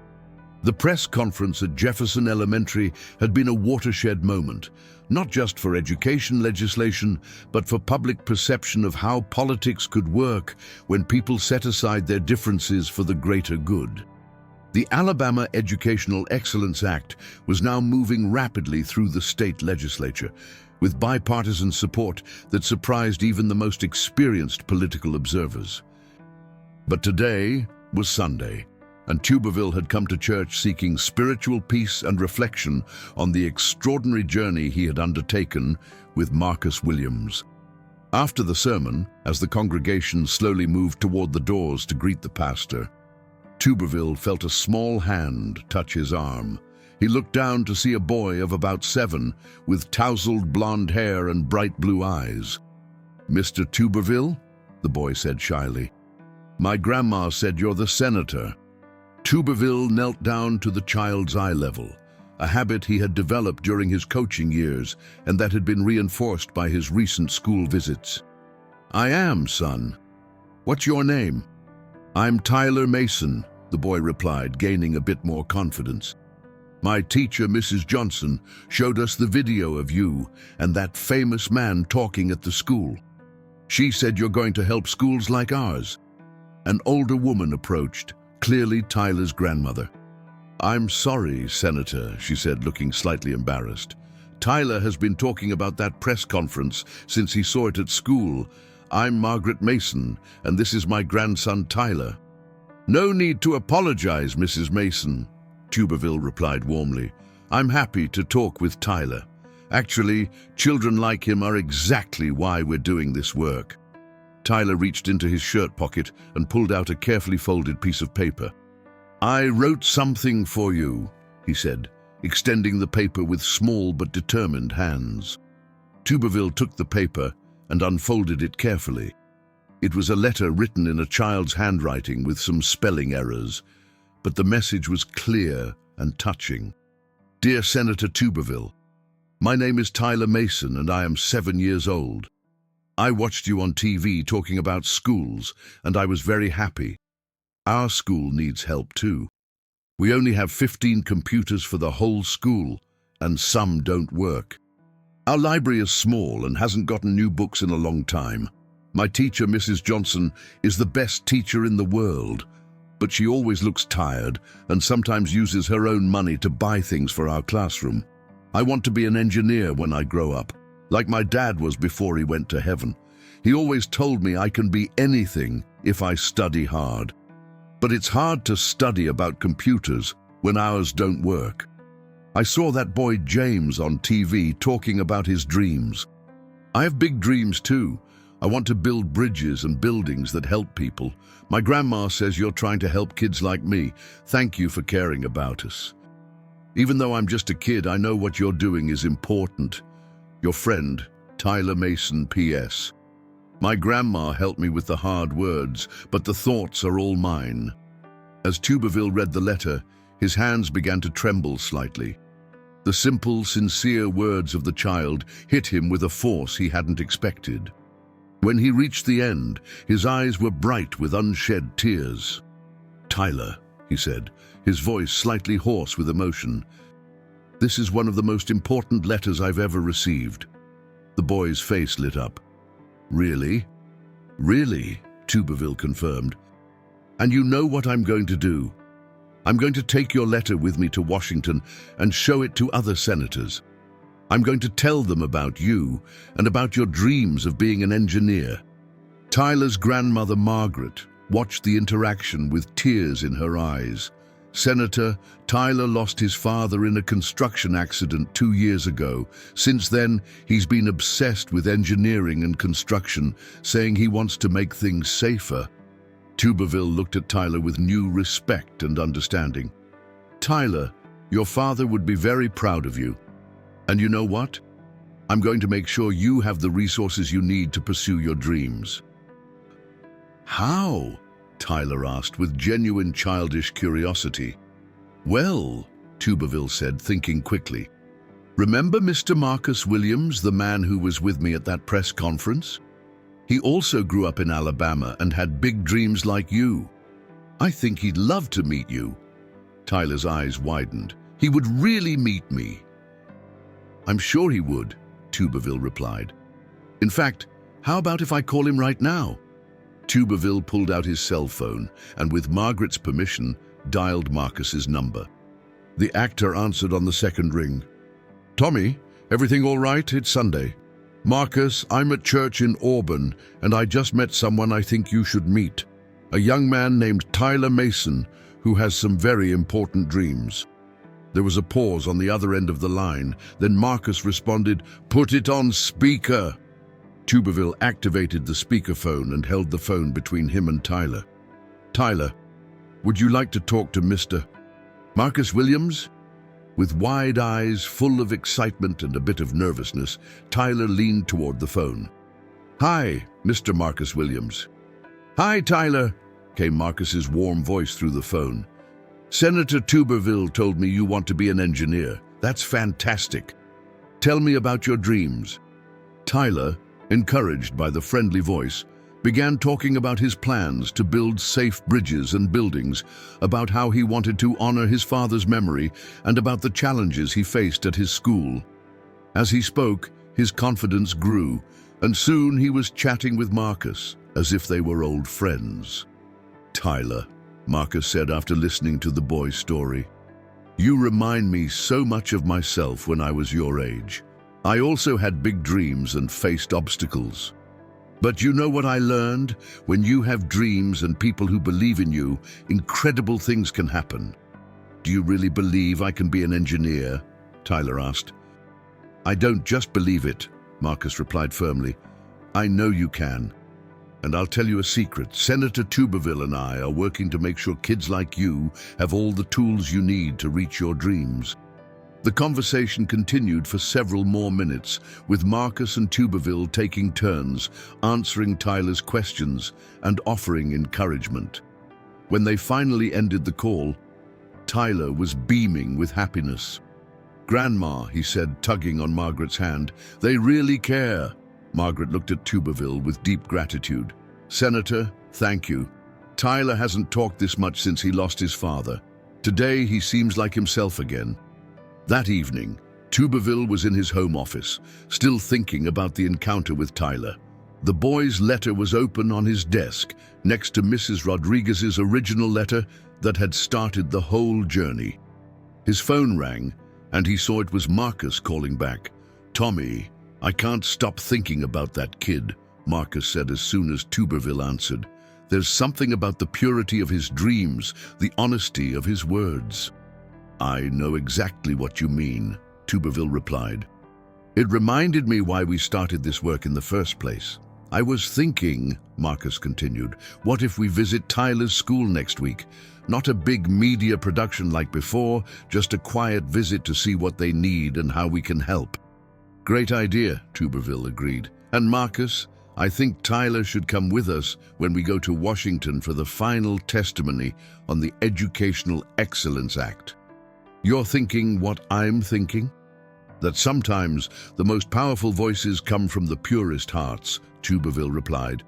The press conference at Jefferson Elementary had been a watershed moment, not just for education legislation, but for public perception of how politics could work when people set aside their differences for the greater good. The Alabama Educational Excellence Act was now moving rapidly through the state legislature, with bipartisan support that surprised even the most experienced political observers. But today was Sunday, and Tuberville had come to church seeking spiritual peace and reflection on the extraordinary journey he had undertaken with Marcus Williams. After the sermon, as the congregation slowly moved toward the doors to greet the pastor, Tuberville felt a small hand touch his arm. He looked down to see a boy of about 7 with tousled blonde hair and bright blue eyes. "Mr. Tuberville?" the boy said shyly. "My grandma said you're the senator." Tuberville knelt down to the child's eye level, a habit he had developed during his coaching years and that had been reinforced by his recent school visits. "I am, son. What's your name?" "I'm Tyler Mason," the boy replied, gaining a bit more confidence. "My teacher, Mrs. Johnson, showed us the video of you and that famous man talking at the school. She said you're going to help schools like ours." An older woman approached, clearly Tyler's grandmother. "I'm sorry, Senator," she said, looking slightly embarrassed. "Tyler has been talking about that press conference since he saw it at school. I'm Margaret Mason, and this is my grandson, Tyler." "No need to apologize, Mrs. Mason," Tuberville replied warmly. "I'm happy to talk with Tyler. Actually, children like him are exactly why we're doing this work." Tyler reached into his shirt pocket and pulled out a carefully folded piece of paper. "I wrote something for you," he said, extending the paper with small but determined hands. Tuberville took the paper and unfolded it carefully. It was a letter written in a child's handwriting with some spelling errors, but the message was clear and touching. Dear Senator Tuberville, my name is Tyler Mason and I am 7 years old. I watched you on TV talking about schools and I was very happy. Our school needs help too. We only have 15 computers for the whole school and some don't work. Our library is small and hasn't gotten new books in a long time. My teacher, Mrs. Johnson, is the best teacher in the world, but she always looks tired and sometimes uses her own money to buy things for our classroom. I want to be an engineer when I grow up, like my dad was before he went to heaven. He always told me I can be anything if I study hard. But it's hard to study about computers when ours don't work. I saw that boy James on TV talking about his dreams. I have big dreams too. I want to build bridges and buildings that help people. My grandma says you're trying to help kids like me. Thank you for caring about us. Even though I'm just a kid, I know what you're doing is important. Your friend, Tyler Mason, P.S. My grandma helped me with the hard words, but the thoughts are all mine. As Tuberville read the letter, his hands began to tremble slightly. The simple, sincere words of the child hit him with a force he hadn't expected. When he reached the end, his eyes were bright with unshed tears. Tyler, he said, his voice slightly hoarse with emotion. This is one of the most important letters I've ever received. The boy's face lit up. Really? Really, Tuberville confirmed. And you know what I'm going to do? I'm going to take your letter with me to Washington and show it to other senators. I'm going to tell them about you and about your dreams of being an engineer. Tyler's grandmother, Margaret, watched the interaction with tears in her eyes. Senator, Tyler lost his father in a construction accident 2 years ago. Since then, he's been obsessed with engineering and construction, saying he wants to make things safer. Tuberville looked at Tyler with new respect and understanding. Tyler, your father would be very proud of you. And you know what? I'm going to make sure you have the resources you need to pursue your dreams. How? Tyler asked with genuine childish curiosity. Well, Tuberville said, thinking quickly. Remember Mr. Marcus Williams, the man who was with me at that press conference? He also grew up in Alabama and had big dreams like you. I think he'd love to meet you. Tyler's eyes widened. He would really meet me. I'm sure he would, Tuberville replied. In fact, how about if I call him right now? Tuberville pulled out his cell phone and, with Margaret's permission, dialed Marcus's number. The actor answered on the second ring. Tommy, everything all right? It's Sunday. Marcus, I'm at church in Auburn, and I just met someone I think you should meet. A young man named Tyler Mason, who has some very important dreams. There was a pause on the other end of the line. Then Marcus responded, Put it on speaker. Tuberville activated the speakerphone and held the phone between him and Tyler. Tyler, would you like to talk to Mr. Marcus Williams? With wide eyes full of excitement and a bit of nervousness, Tyler leaned toward the phone. Hi, Mr. Marcus Williams. Hi, Tyler, came Marcus's warm voice through the phone. Senator Tuberville told me you want to be an engineer. That's fantastic. Tell me about your dreams. Tyler, encouraged by the friendly voice, began talking about his plans to build safe bridges and buildings, about how he wanted to honor his father's memory, and about the challenges he faced at his school. As he spoke, his confidence grew, and soon he was chatting with Marcus, as if they were old friends. Tyler, Marcus said after listening to the boy's story, you remind me so much of myself when I was your age. I also had big dreams and faced obstacles. But you know what I learned? When you have dreams and people who believe in you, incredible things can happen. Do you really believe I can be an engineer? Tyler asked. I don't just believe it, Marcus replied firmly. I know you can. And I'll tell you a secret. Senator Tuberville and I are working to make sure kids like you have all the tools you need to reach your dreams. The conversation continued for several more minutes, with Marcus and Tuberville taking turns, answering Tyler's questions and offering encouragement. When they finally ended the call, Tyler was beaming with happiness. "Grandma," he said, tugging on Margaret's hand, "they really care." Margaret looked at Tuberville with deep gratitude. "Senator, thank you. Tyler hasn't talked this much since he lost his father. Today he seems like himself again." That evening, Tuberville was in his home office, still thinking about the encounter with Tyler. The boy's letter was open on his desk, next to Mrs. Rodriguez's original letter that had started the whole journey. His phone rang, and he saw it was Marcus calling back. "Tommy, I can't stop thinking about that kid," Marcus said as soon as Tuberville answered. "There's something about the purity of his dreams, the honesty of his words." "I know exactly what you mean," Tuberville replied. "It reminded me why we started this work in the first place. I was thinking," Marcus continued, "what if we visit Tyler's school next week? Not a big media production like before, just a quiet visit to see what they need and how we can help." "Great idea," Tuberville agreed. "And Marcus, I think Tyler should come with us when we go to Washington for the final testimony on the Educational Excellence Act." "You're thinking what I'm thinking? That sometimes the most powerful voices come from the purest hearts," Tuberville replied.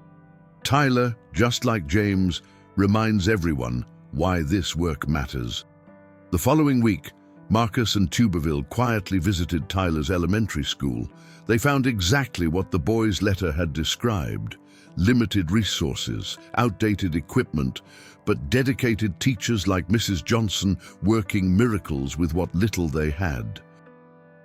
"Tyler, just like James, reminds everyone why this work matters." The following week, Marcus and Tuberville quietly visited Tyler's elementary school. They found exactly what the boy's letter had described: limited resources, outdated equipment, but dedicated teachers like Mrs. Johnson working miracles with what little they had.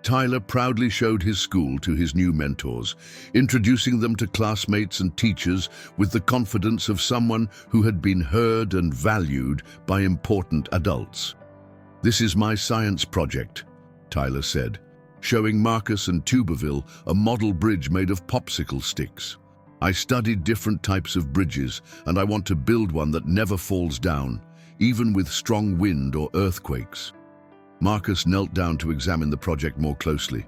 Tyler proudly showed his school to his new mentors, introducing them to classmates and teachers with the confidence of someone who had been heard and valued by important adults. "This is my science project," Tyler said, showing Marcus and Tuberville a model bridge made of popsicle sticks. "I studied different types of bridges, and I want to build one that never falls down, even with strong wind or earthquakes." Marcus knelt down to examine the project more closely.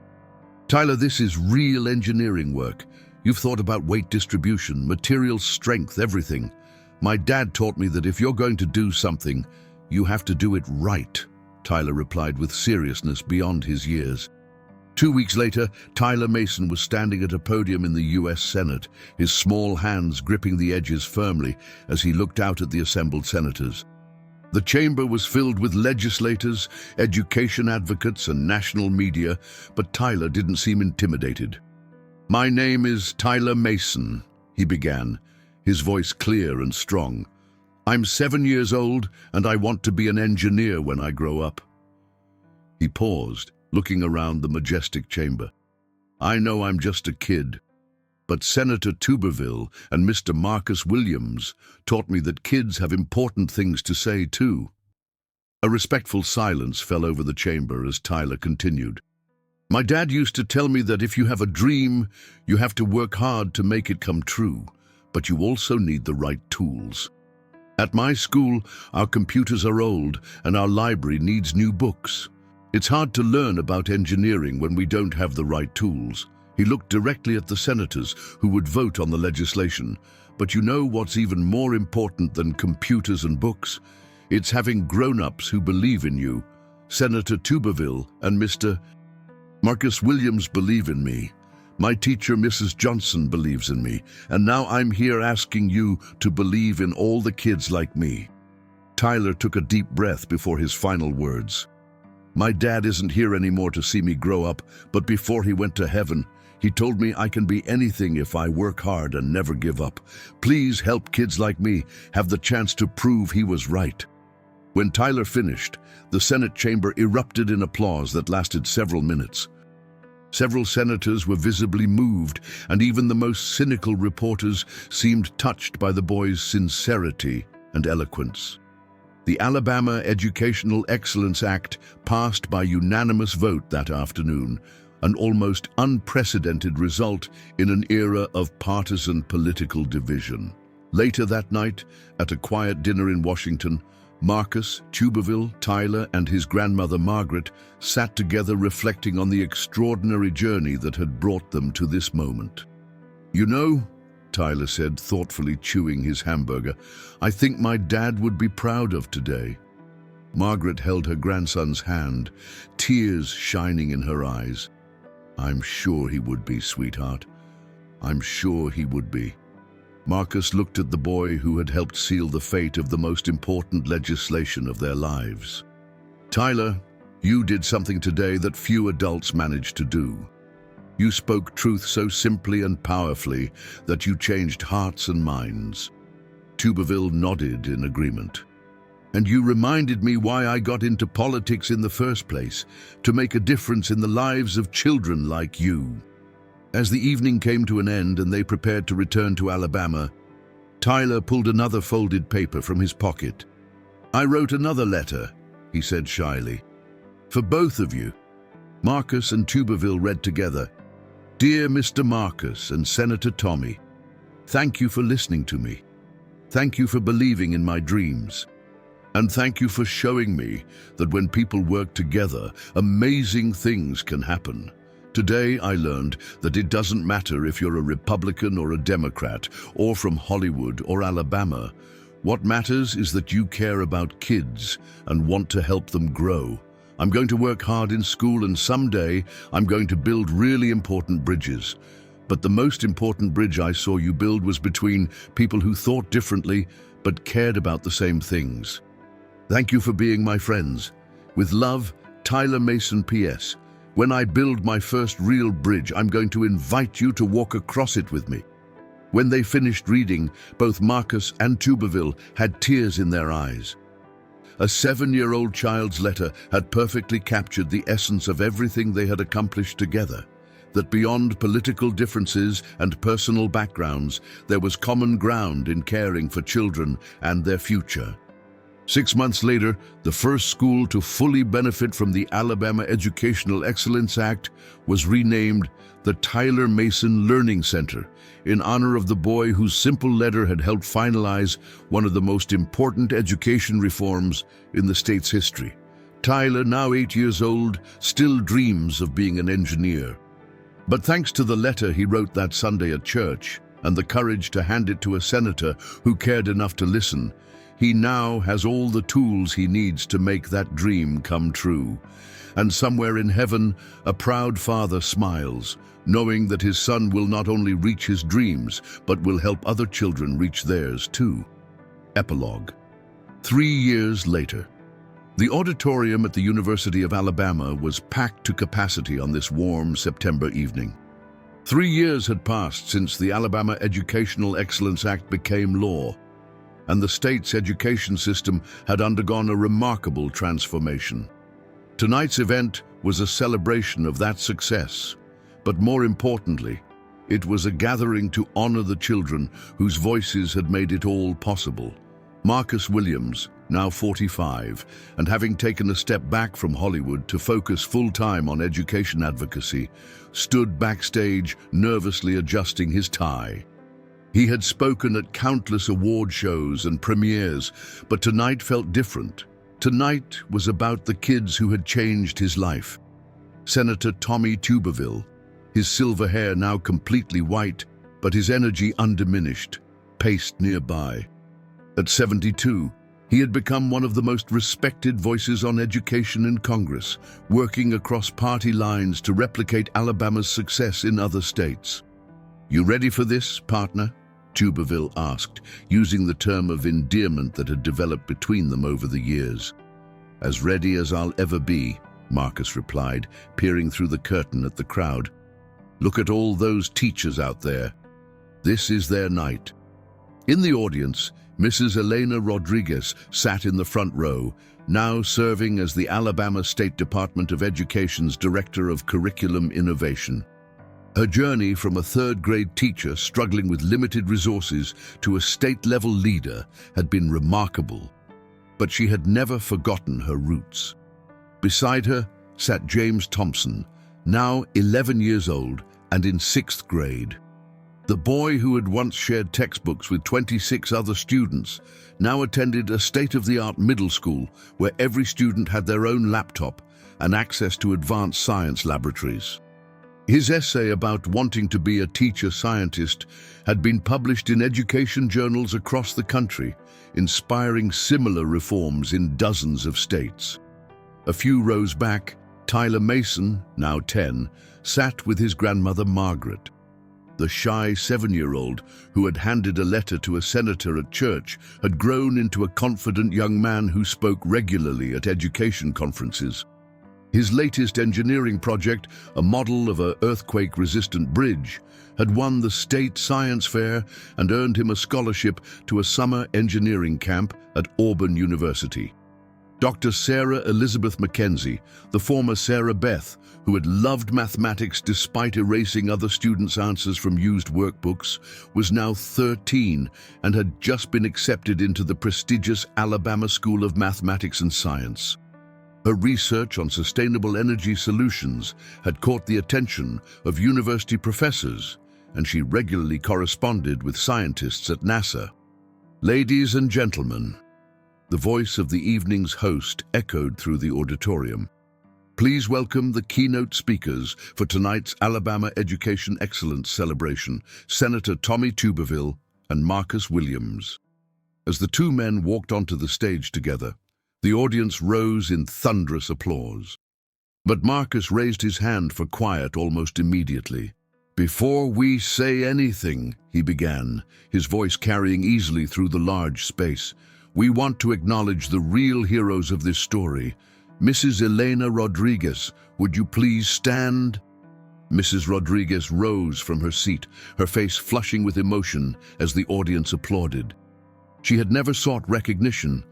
"Tyler, this is real engineering work. You've thought about weight distribution, material strength, everything. My dad taught me that if you're going to do something, you have to do it right," Tyler replied with seriousness beyond his years. 2 weeks later, Tyler Mason was standing at a podium in the U.S. Senate, his small hands gripping the edges firmly as he looked out at the assembled senators. The chamber was filled with legislators, education advocates, and national media, but Tyler didn't seem intimidated. "My name is Tyler Mason," he began, his voice clear and strong. "I'm 7 years old, and I want to be an engineer when I grow up." He paused, looking around the majestic chamber. "I know I'm just a kid, but Senator Tuberville and Mr. Marcus Williams taught me that kids have important things to say too." A respectful silence fell over the chamber as Tyler continued. "My dad used to tell me that if you have a dream, you have to work hard to make it come true, but you also need the right tools. At my school, our computers are old and our library needs new books. It's hard to learn about engineering when we don't have the right tools." He looked directly at the senators who would vote on the legislation. "But you know what's even more important than computers and books? It's having grown-ups who believe in you. Senator Tuberville and Mr. Marcus Williams believe in me. My teacher, Mrs. Johnson, believes in me. And now I'm here asking you to believe in all the kids like me." Tyler took a deep breath before his final words. "My dad isn't here anymore to see me grow up, but before he went to heaven, he told me I can be anything if I work hard and never give up. Please help kids like me have the chance to prove he was right." When Tyler finished, the Senate chamber erupted in applause that lasted several minutes. Several senators were visibly moved, and even the most cynical reporters seemed touched by the boy's sincerity and eloquence. The Alabama Educational Excellence Act passed by unanimous vote that afternoon, an almost unprecedented result in an era of partisan political division. Later that night, at a quiet dinner in Washington, Marcus, Tuberville, Tyler, and his grandmother Margaret sat together reflecting on the extraordinary journey that had brought them to this moment. "You know," Tyler said, thoughtfully chewing his hamburger, "I think my dad would be proud of today." Margaret held her grandson's hand, tears shining in her eyes. "I'm sure he would be, sweetheart. I'm sure he would be." Marcus looked at the boy who had helped seal the fate of the most important legislation of their lives. "Tyler, you did something today that few adults manage to do. You spoke truth so simply and powerfully that you changed hearts and minds." Tuberville nodded in agreement. "And you reminded me why I got into politics in the first place, to make a difference in the lives of children like you." As the evening came to an end and they prepared to return to Alabama, Tyler pulled another folded paper from his pocket. "I wrote another letter," he said shyly. "For both of you." Marcus and Tuberville read together. "Dear Mr. Marcus and Senator Tommy, thank you for listening to me. Thank you for believing in my dreams. And thank you for showing me that when people work together, amazing things can happen. Today I learned that it doesn't matter if you're a Republican or a Democrat, or from Hollywood or Alabama. What matters is that you care about kids and want to help them grow. I'm going to work hard in school, and someday I'm going to build really important bridges. But the most important bridge I saw you build was between people who thought differently but cared about the same things. Thank you for being my friends. With love, Tyler Mason. P.S. When I build my first real bridge, I'm going to invite you to walk across it with me." When they finished reading, both Marcus and Tuberville had tears in their eyes. A 7-year-old child's letter had perfectly captured the essence of everything they had accomplished together. That beyond political differences and personal backgrounds, there was common ground in caring for children and their future. 6 months later, the first school to fully benefit from the Alabama Educational Excellence Act was renamed the Tyler Mason Learning Center, in honor of the boy whose simple letter had helped finalize one of the most important education reforms in the state's history. Tyler, now 8 years old, still dreams of being an engineer. But thanks to the letter he wrote that Sunday at church, and the courage to hand it to a senator who cared enough to listen, he now has all the tools he needs to make that dream come true. And somewhere in heaven, a proud father smiles, knowing that his son will not only reach his dreams, but will help other children reach theirs too. Epilogue. 3 years later. The auditorium at the University of Alabama was packed to capacity on this warm September evening. 3 years had passed since the Alabama Educational Excellence Act became law, and the state's education system had undergone a remarkable transformation. Tonight's event was a celebration of that success, but more importantly, it was a gathering to honor the children whose voices had made it all possible. Marcus Williams, now 45, and having taken a step back from Hollywood to focus full-time on education advocacy, stood backstage nervously adjusting his tie. He had spoken at countless award shows and premieres, but tonight felt different. Tonight was about the kids who had changed his life. Senator Tommy Tuberville, his silver hair now completely white, but his energy undiminished, paced nearby. At 72, he had become one of the most respected voices on education in Congress, working across party lines to replicate Alabama's success in other states. "You ready for this, partner?" Tuberville asked, using the term of endearment that had developed between them over the years. "As ready as I'll ever be," Marcus replied, peering through the curtain at the crowd. "Look at all those teachers out there. This is their night." In the audience, Mrs. Elena Rodriguez sat in the front row, now serving as the Alabama State Department of Education's Director of Curriculum Innovation. Her journey from a third-grade teacher struggling with limited resources to a state-level leader had been remarkable, but she had never forgotten her roots. Beside her sat James Thompson, now 11 years old and in 6th grade. The boy who had once shared textbooks with 26 other students now attended a state-of-the-art middle school where every student had their own laptop and access to advanced science laboratories. His essay about wanting to be a teacher scientist had been published in education journals across the country, inspiring similar reforms in dozens of states. A few rows back, Tyler Mason, now 10, sat with his grandmother Margaret. The shy 7-year-old who had handed a letter to a senator at church had grown into a confident young man who spoke regularly at education conferences. His latest engineering project, a model of an earthquake-resistant bridge, had won the state science fair and earned him a scholarship to a summer engineering camp at Auburn University. Dr. Sarah Elizabeth Mackenzie, the former Sarah Beth, who had loved mathematics despite erasing other students' answers from used workbooks, was now 13 and had just been accepted into the prestigious Alabama School of Mathematics and Science. Her research on sustainable energy solutions had caught the attention of university professors, and she regularly corresponded with scientists at NASA. Ladies and gentlemen, the voice of the evening's host echoed through the auditorium. Please welcome the keynote speakers for tonight's Alabama Education Excellence Celebration, Senator Tommy Tuberville and Marcus Williams. As the two men walked onto the stage together, the audience rose in thunderous applause. But Marcus raised his hand for quiet almost immediately. "Before we say anything," he began, his voice carrying easily through the large space, "we want to acknowledge the real heroes of this story. Mrs. Elena Rodriguez, would you please stand?" Mrs. Rodriguez rose from her seat, her face flushing with emotion as the audience applauded. She had never sought recognition,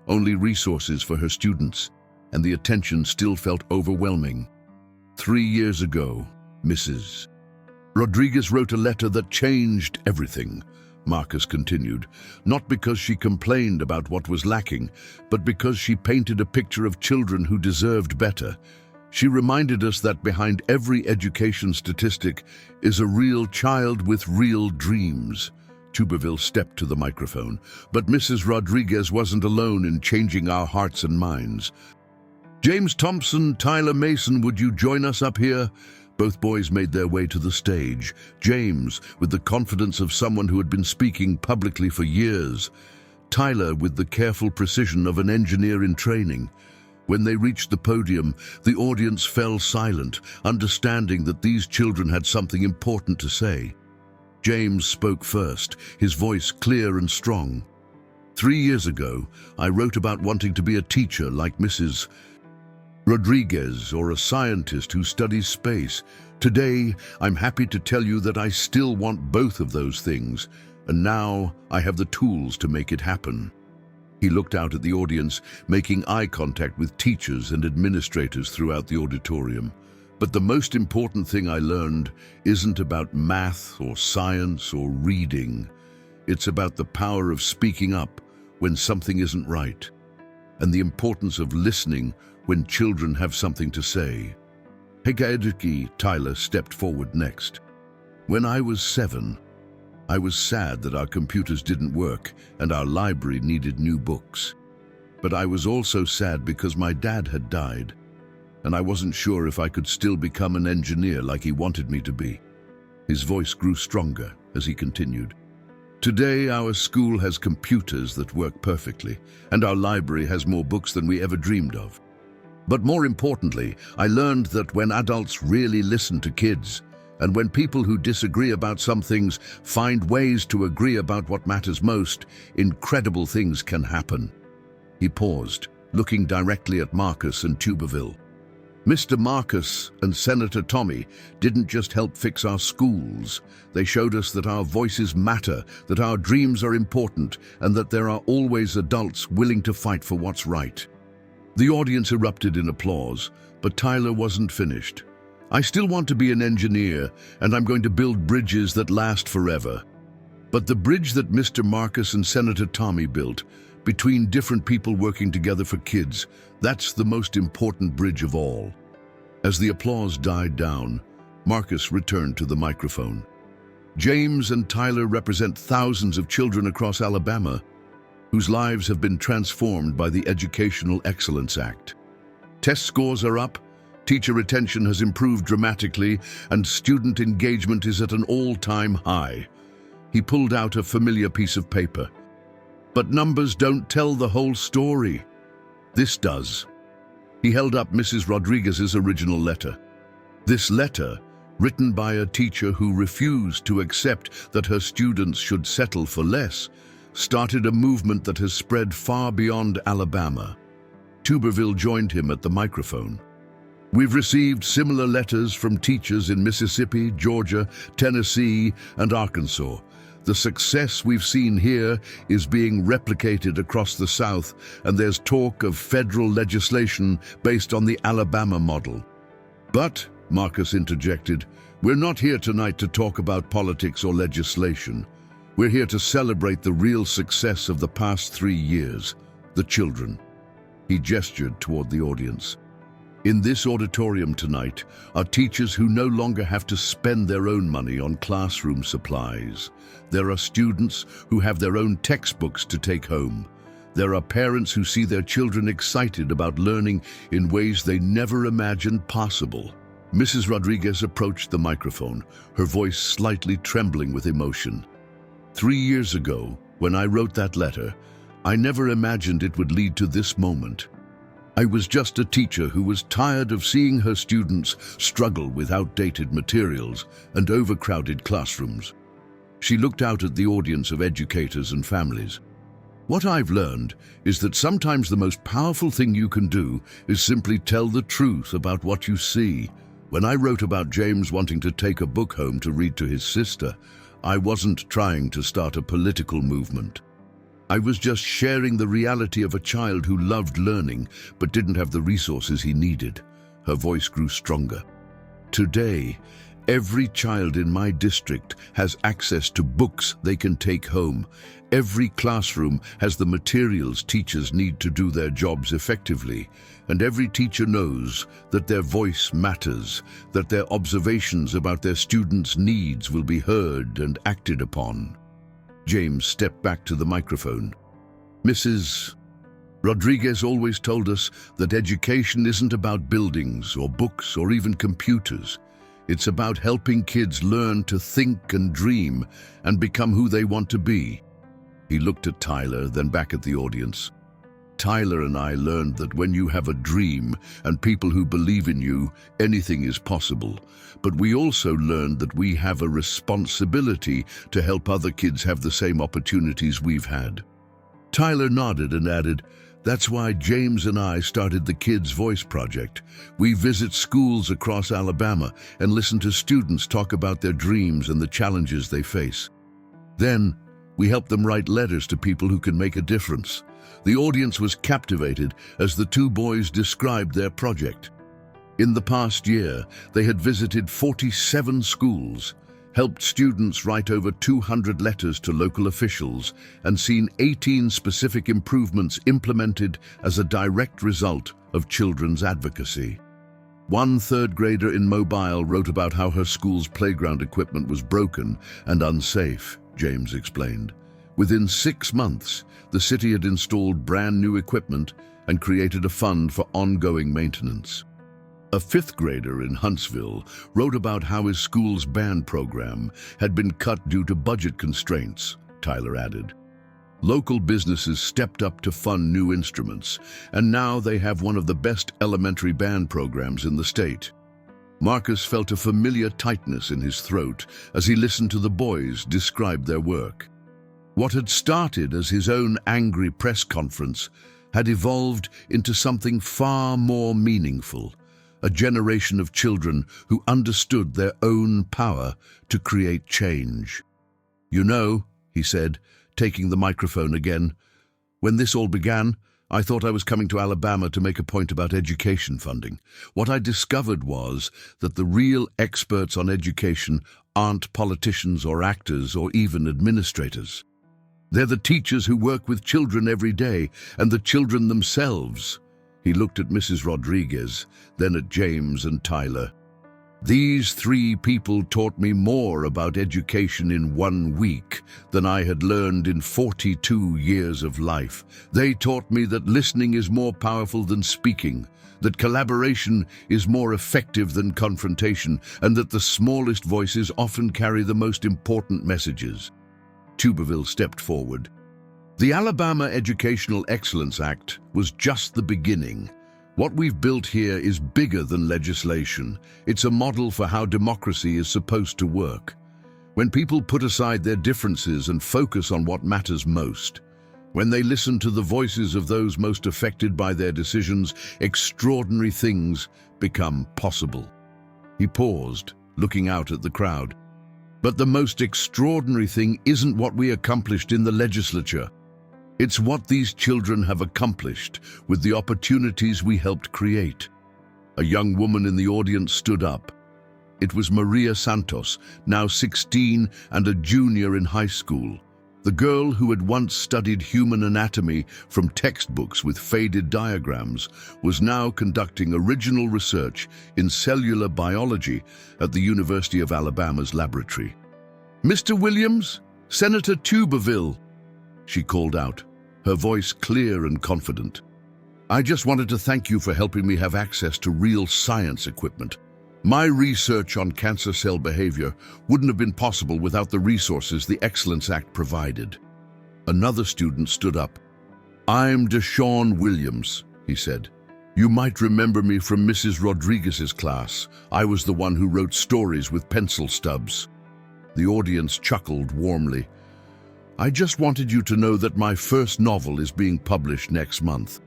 only resources for her students, and the attention still felt overwhelming. 3 years ago, Mrs. Rodriguez wrote a letter that changed everything, Marcus continued, not because she complained about what was lacking, but because she painted a picture of children who deserved better. She reminded us that behind every education statistic is a real child with real dreams. Tuberville stepped to the microphone, but Mrs. Rodriguez wasn't alone in changing our hearts and minds. "James Thompson, Tyler Mason, would you join us up here?" Both boys made their way to the stage, James with the confidence of someone who had been speaking publicly for years, Tyler with the careful precision of an engineer in training. When they reached the podium, the audience fell silent, understanding that these children had something important to say. James spoke first, his voice clear and strong. 3 years ago, I wrote about wanting to be a teacher like Mrs. Rodriguez or a scientist who studies space. Today, I'm happy to tell you that I still want both of those things, and now I have the tools to make it happen." He looked out at the audience, making eye contact with teachers and administrators throughout the auditorium. "But the most important thing I learned isn't about math or science or reading. It's about the power of speaking up when something isn't right, and the importance of listening when children have something to say." Hekaediki, Tyler stepped forward next. "When I was 7, I was sad that our computers didn't work and our library needed new books. But I was also sad because my dad had died, and I wasn't sure if I could still become an engineer like he wanted me to be." His voice grew stronger as he continued. "Today, our school has computers that work perfectly, and our library has more books than we ever dreamed of. But more importantly, I learned that when adults really listen to kids, and when people who disagree about some things find ways to agree about what matters most, incredible things can happen." He paused, looking directly at Marcus and Tuberville. "Mr. Marcus and Senator Tommy didn't just help fix our schools. They showed us that our voices matter, that our dreams are important, and that there are always adults willing to fight for what's right." The audience erupted in applause, but Tyler wasn't finished. "I still want to be an engineer, and I'm going to build bridges that last forever. But the bridge that Mr. Marcus and Senator Tommy built, between different people working together for kids, that's the most important bridge of all." As the applause died down, Marcus returned to the microphone. James and Tyler represent thousands of children across Alabama whose lives have been transformed by the Educational Excellence Act. Test scores are up, teacher retention has improved dramatically, and student engagement is at an all-time high. He pulled out a familiar piece of paper. But numbers don't tell the whole story. This does. He held up Mrs. Rodriguez's original letter. This letter, written by a teacher who refused to accept that her students should settle for less, started a movement that has spread far beyond Alabama. Tuberville joined him at the microphone. We've received similar letters from teachers in Mississippi, Georgia, Tennessee, and Arkansas. The success we've seen here is being replicated across the South, and there's talk of federal legislation based on the Alabama model. But, Marcus interjected, we're not here tonight to talk about politics or legislation. We're here to celebrate the real success of the past 3 years, the children. He gestured toward the audience. In this auditorium tonight are teachers who no longer have to spend their own money on classroom supplies. There are students who have their own textbooks to take home. There are parents who see their children excited about learning in ways they never imagined possible. Mrs. Rodriguez approached the microphone, her voice slightly trembling with emotion. 3 years ago, when I wrote that letter, I never imagined it would lead to this moment. I was just a teacher who was tired of seeing her students struggle with outdated materials and overcrowded classrooms. She looked out at the audience of educators and families. What I've learned is that sometimes the most powerful thing you can do is simply tell the truth about what you see. When I wrote about James wanting to take a book home to read to his sister, I wasn't trying to start a political movement. I was just sharing the reality of a child who loved learning but didn't have the resources he needed. Her voice grew stronger. Today, every child in my district has access to books they can take home. Every classroom has the materials teachers need to do their jobs effectively. And every teacher knows that their voice matters, that their observations about their students' needs will be heard and acted upon. James stepped back to the microphone. Mrs. Rodriguez always told us that education isn't about buildings or books or even computers. It's about helping kids learn to think and dream and become who they want to be. He looked at Tyler, then back at the audience. Tyler and I learned that when you have a dream and people who believe in you, anything is possible. But we also learned that we have a responsibility to help other kids have the same opportunities we've had. Tyler nodded and added, that's why James and I started the Kids Voice Project. We visit schools across Alabama and listen to students talk about their dreams and the challenges they face. Then, we help them write letters to people who can make a difference. The audience was captivated as the two boys described their project. In the past year, they had visited 47 schools, helped students write over 200 letters to local officials, and seen 18 specific improvements implemented as a direct result of children's advocacy. One third grader in Mobile wrote about how her school's playground equipment was broken and unsafe, James explained. Within 6 months, the city had installed brand new equipment and created a fund for ongoing maintenance. A fifth grader in Huntsville wrote about how his school's band program had been cut due to budget constraints, Tyler added. Local businesses stepped up to fund new instruments, and now they have one of the best elementary band programs in the state. Marcus felt a familiar tightness in his throat as he listened to the boys describe their work. What had started as his own angry press conference had evolved into something far more meaningful, a generation of children who understood their own power to create change. You know, he said, taking the microphone again, when this all began, I thought I was coming to Alabama to make a point about education funding. What I discovered was that the real experts on education aren't politicians or actors or even administrators. They're the teachers who work with children every day, and the children themselves. He looked at Mrs. Rodriguez, then at James and Tyler. These three people taught me more about education in 1 week than I had learned in 42 years of life. They taught me that listening is more powerful than speaking, that collaboration is more effective than confrontation, and that the smallest voices often carry the most important messages. Tuberville stepped forward. The Alabama Educational Excellence Act was just the beginning. What we've built here is bigger than legislation. It's a model for how democracy is supposed to work. When people put aside their differences and focus on what matters most, when they listen to the voices of those most affected by their decisions, extraordinary things become possible. He paused, looking out at the crowd. But the most extraordinary thing isn't what we accomplished in the legislature. It's what these children have accomplished with the opportunities we helped create. A young woman in the audience stood up. It was Maria Santos, now 16 and a junior in high school. The girl who had once studied human anatomy from textbooks with faded diagrams was now conducting original research in cellular biology at the University of Alabama's laboratory. "Mr. Williams, Senator Tuberville," she called out, her voice clear and confident. "I just wanted to thank you for helping me have access to real science equipment. My research on cancer cell behavior wouldn't have been possible without the resources the Excellence Act provided." Another student stood up. "I'm Deshaun Williams," he said. "You might remember me from Mrs. Rodriguez's class. I was the one who wrote stories with pencil stubs." The audience chuckled warmly. "I just wanted you to know that my first novel is being published next month."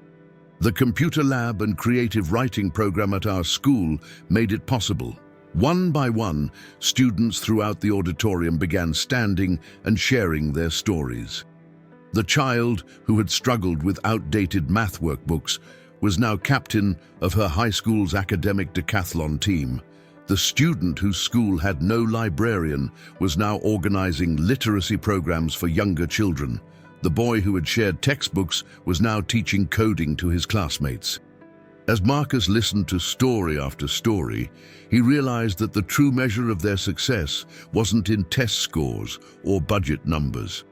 The computer lab and creative writing program at our school made it possible. One by one, students throughout the auditorium began standing and sharing their stories. The child who had struggled with outdated math workbooks was now captain of her high school's academic decathlon team. The student whose school had no librarian was now organizing literacy programs for younger children. The boy who had shared textbooks was now teaching coding to his classmates. As Marcus listened to story after story, he realized that the true measure of their success wasn't in test scores or budget numbers.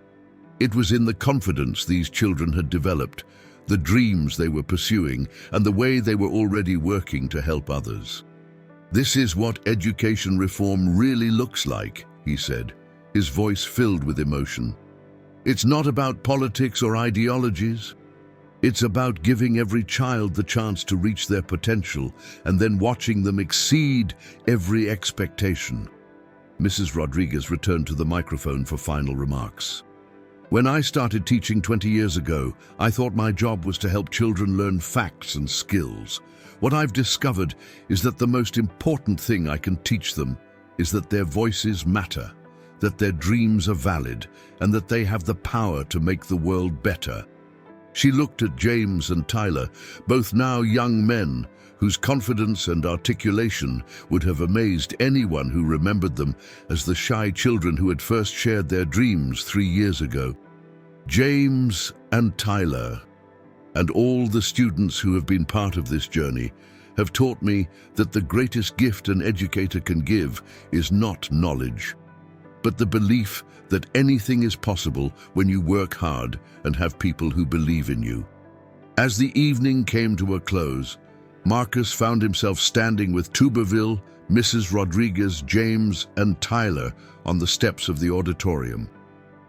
It was in the confidence these children had developed, the dreams they were pursuing, and the way they were already working to help others. "This is what education reform really looks like," he said, his voice filled with emotion. "It's not about politics or ideologies. It's about giving every child the chance to reach their potential and then watching them exceed every expectation." Mrs. Rodriguez returned to the microphone for final remarks. "When I started teaching 20 years ago, I thought my job was to help children learn facts and skills. What I've discovered is that the most important thing I can teach them is that their voices matter, that their dreams are valid, and that they have the power to make the world better." She looked at James and Tyler, both now young men, whose confidence and articulation would have amazed anyone who remembered them as the shy children who had first shared their dreams 3 years ago. James and Tyler, and all the students who have been part of this journey, have taught me that the greatest gift an educator can give is not knowledge, but the belief that anything is possible when you work hard and have people who believe in you. As the evening came to a close, Marcus found himself standing with Tuberville, Mrs. Rodriguez, James, and Tyler on the steps of the auditorium.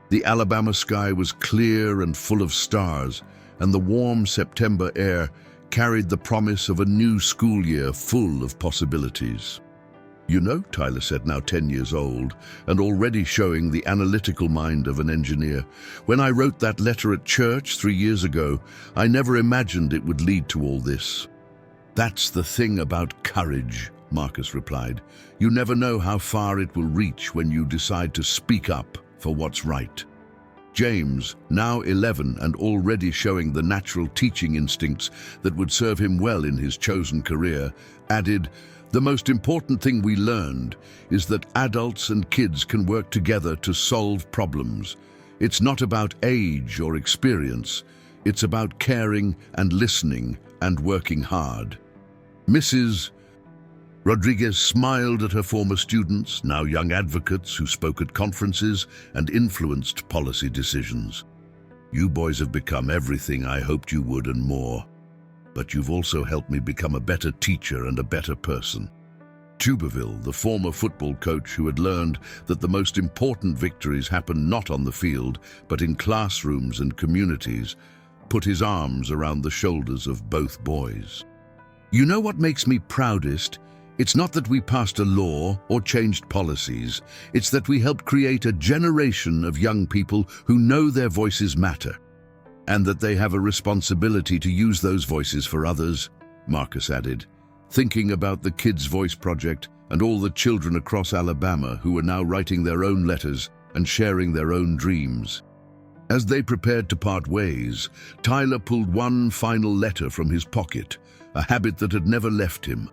The Alabama sky was clear and full of stars, and the warm September air carried the promise of a new school year full of possibilities. "You know," Tyler said, now 10 years old, and already showing the analytical mind of an engineer, "when I wrote that letter at church 3 years ago, I never imagined it would lead to all this." "That's the thing about courage," Marcus replied. "You never know how far it will reach when you decide to speak up for what's right." James, now 11 and already showing the natural teaching instincts that would serve him well in his chosen career, added, "The most important thing we learned is that adults and kids can work together to solve problems. It's not about age or experience. It's about caring and listening and working hard." Mrs. Rodriguez smiled at her former students, now young advocates who spoke at conferences and influenced policy decisions. You boys have become everything I hoped you would and more. But you've also helped me become a better teacher and a better person. Tuberville, the former football coach who had learned that the most important victories happen not on the field, but in classrooms and communities, put his arms around the shoulders of both boys. You know what makes me proudest? It's not that we passed a law or changed policies. It's that we helped create a generation of young people who know their voices matter, and that they have a responsibility to use those voices for others, Marcus added, thinking about the Kids' Voice Project and all the children across Alabama who were now writing their own letters and sharing their own dreams. As they prepared to part ways, Tyler pulled one final letter from his pocket, a habit that had never left him.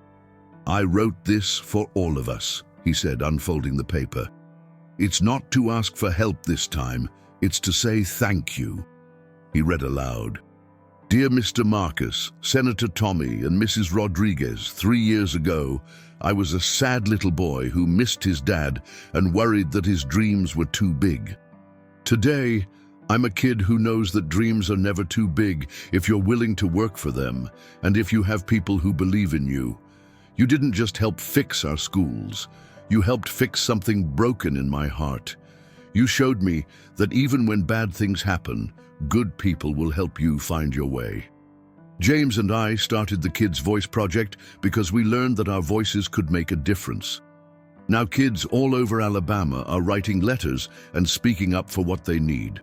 "I wrote this for all of us," he said, unfolding the paper. "It's not to ask for help this time, it's to say thank you." He read aloud. "Dear Mr. Marcus, Senator Tommy, and Mrs. Rodriguez, 3 years ago, I was a sad little boy who missed his dad and worried that his dreams were too big. Today, I'm a kid who knows that dreams are never too big if you're willing to work for them and if you have people who believe in you. You didn't just help fix our schools, you helped fix something broken in my heart. You showed me that even when bad things happen, good people will help you find your way." James and I started the Kids' Voice Project because we learned that our voices could make a difference. Now kids all over Alabama are writing letters and speaking up for what they need.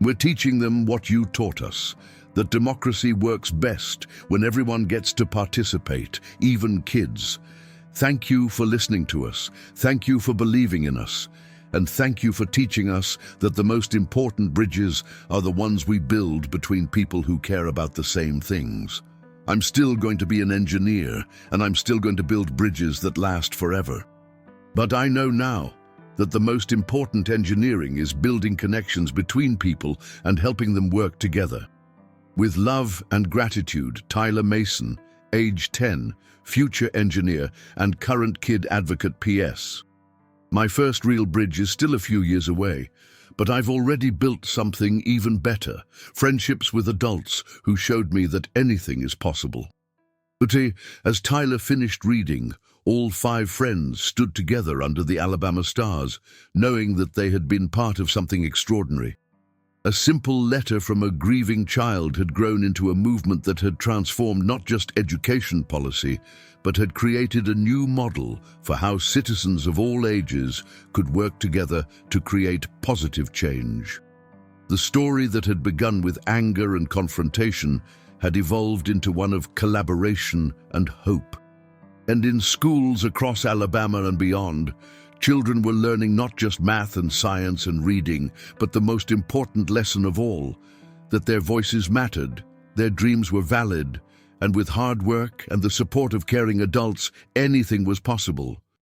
We're teaching them what you taught us, that democracy works best when everyone gets to participate, even kids. Thank you for listening to us. Thank you for believing in us. And thank you for teaching us that the most important bridges are the ones we build between people who care about the same things. I'm still going to be an engineer, and I'm still going to build bridges that last forever. But I know now that the most important engineering is building connections between people and helping them work together. With love and gratitude, Tyler Mason, age 10, future engineer and current kid advocate PS. My first real bridge is still a few years away, but I've already built something even better, friendships with adults who showed me that anything is possible. As Tyler finished reading, all 5 friends stood together under the Alabama stars, knowing that they had been part of something extraordinary. A simple letter from a grieving child had grown into a movement that had transformed not just education policy, but had created a new model for how citizens of all ages could work together to create positive change. The story that had begun with anger and confrontation had evolved into one of collaboration and hope. And in schools across Alabama and beyond, children were learning not just math and science and reading, but the most important lesson of all, that their voices mattered, their dreams were valid, and with hard work and the support of caring adults, anything was possible.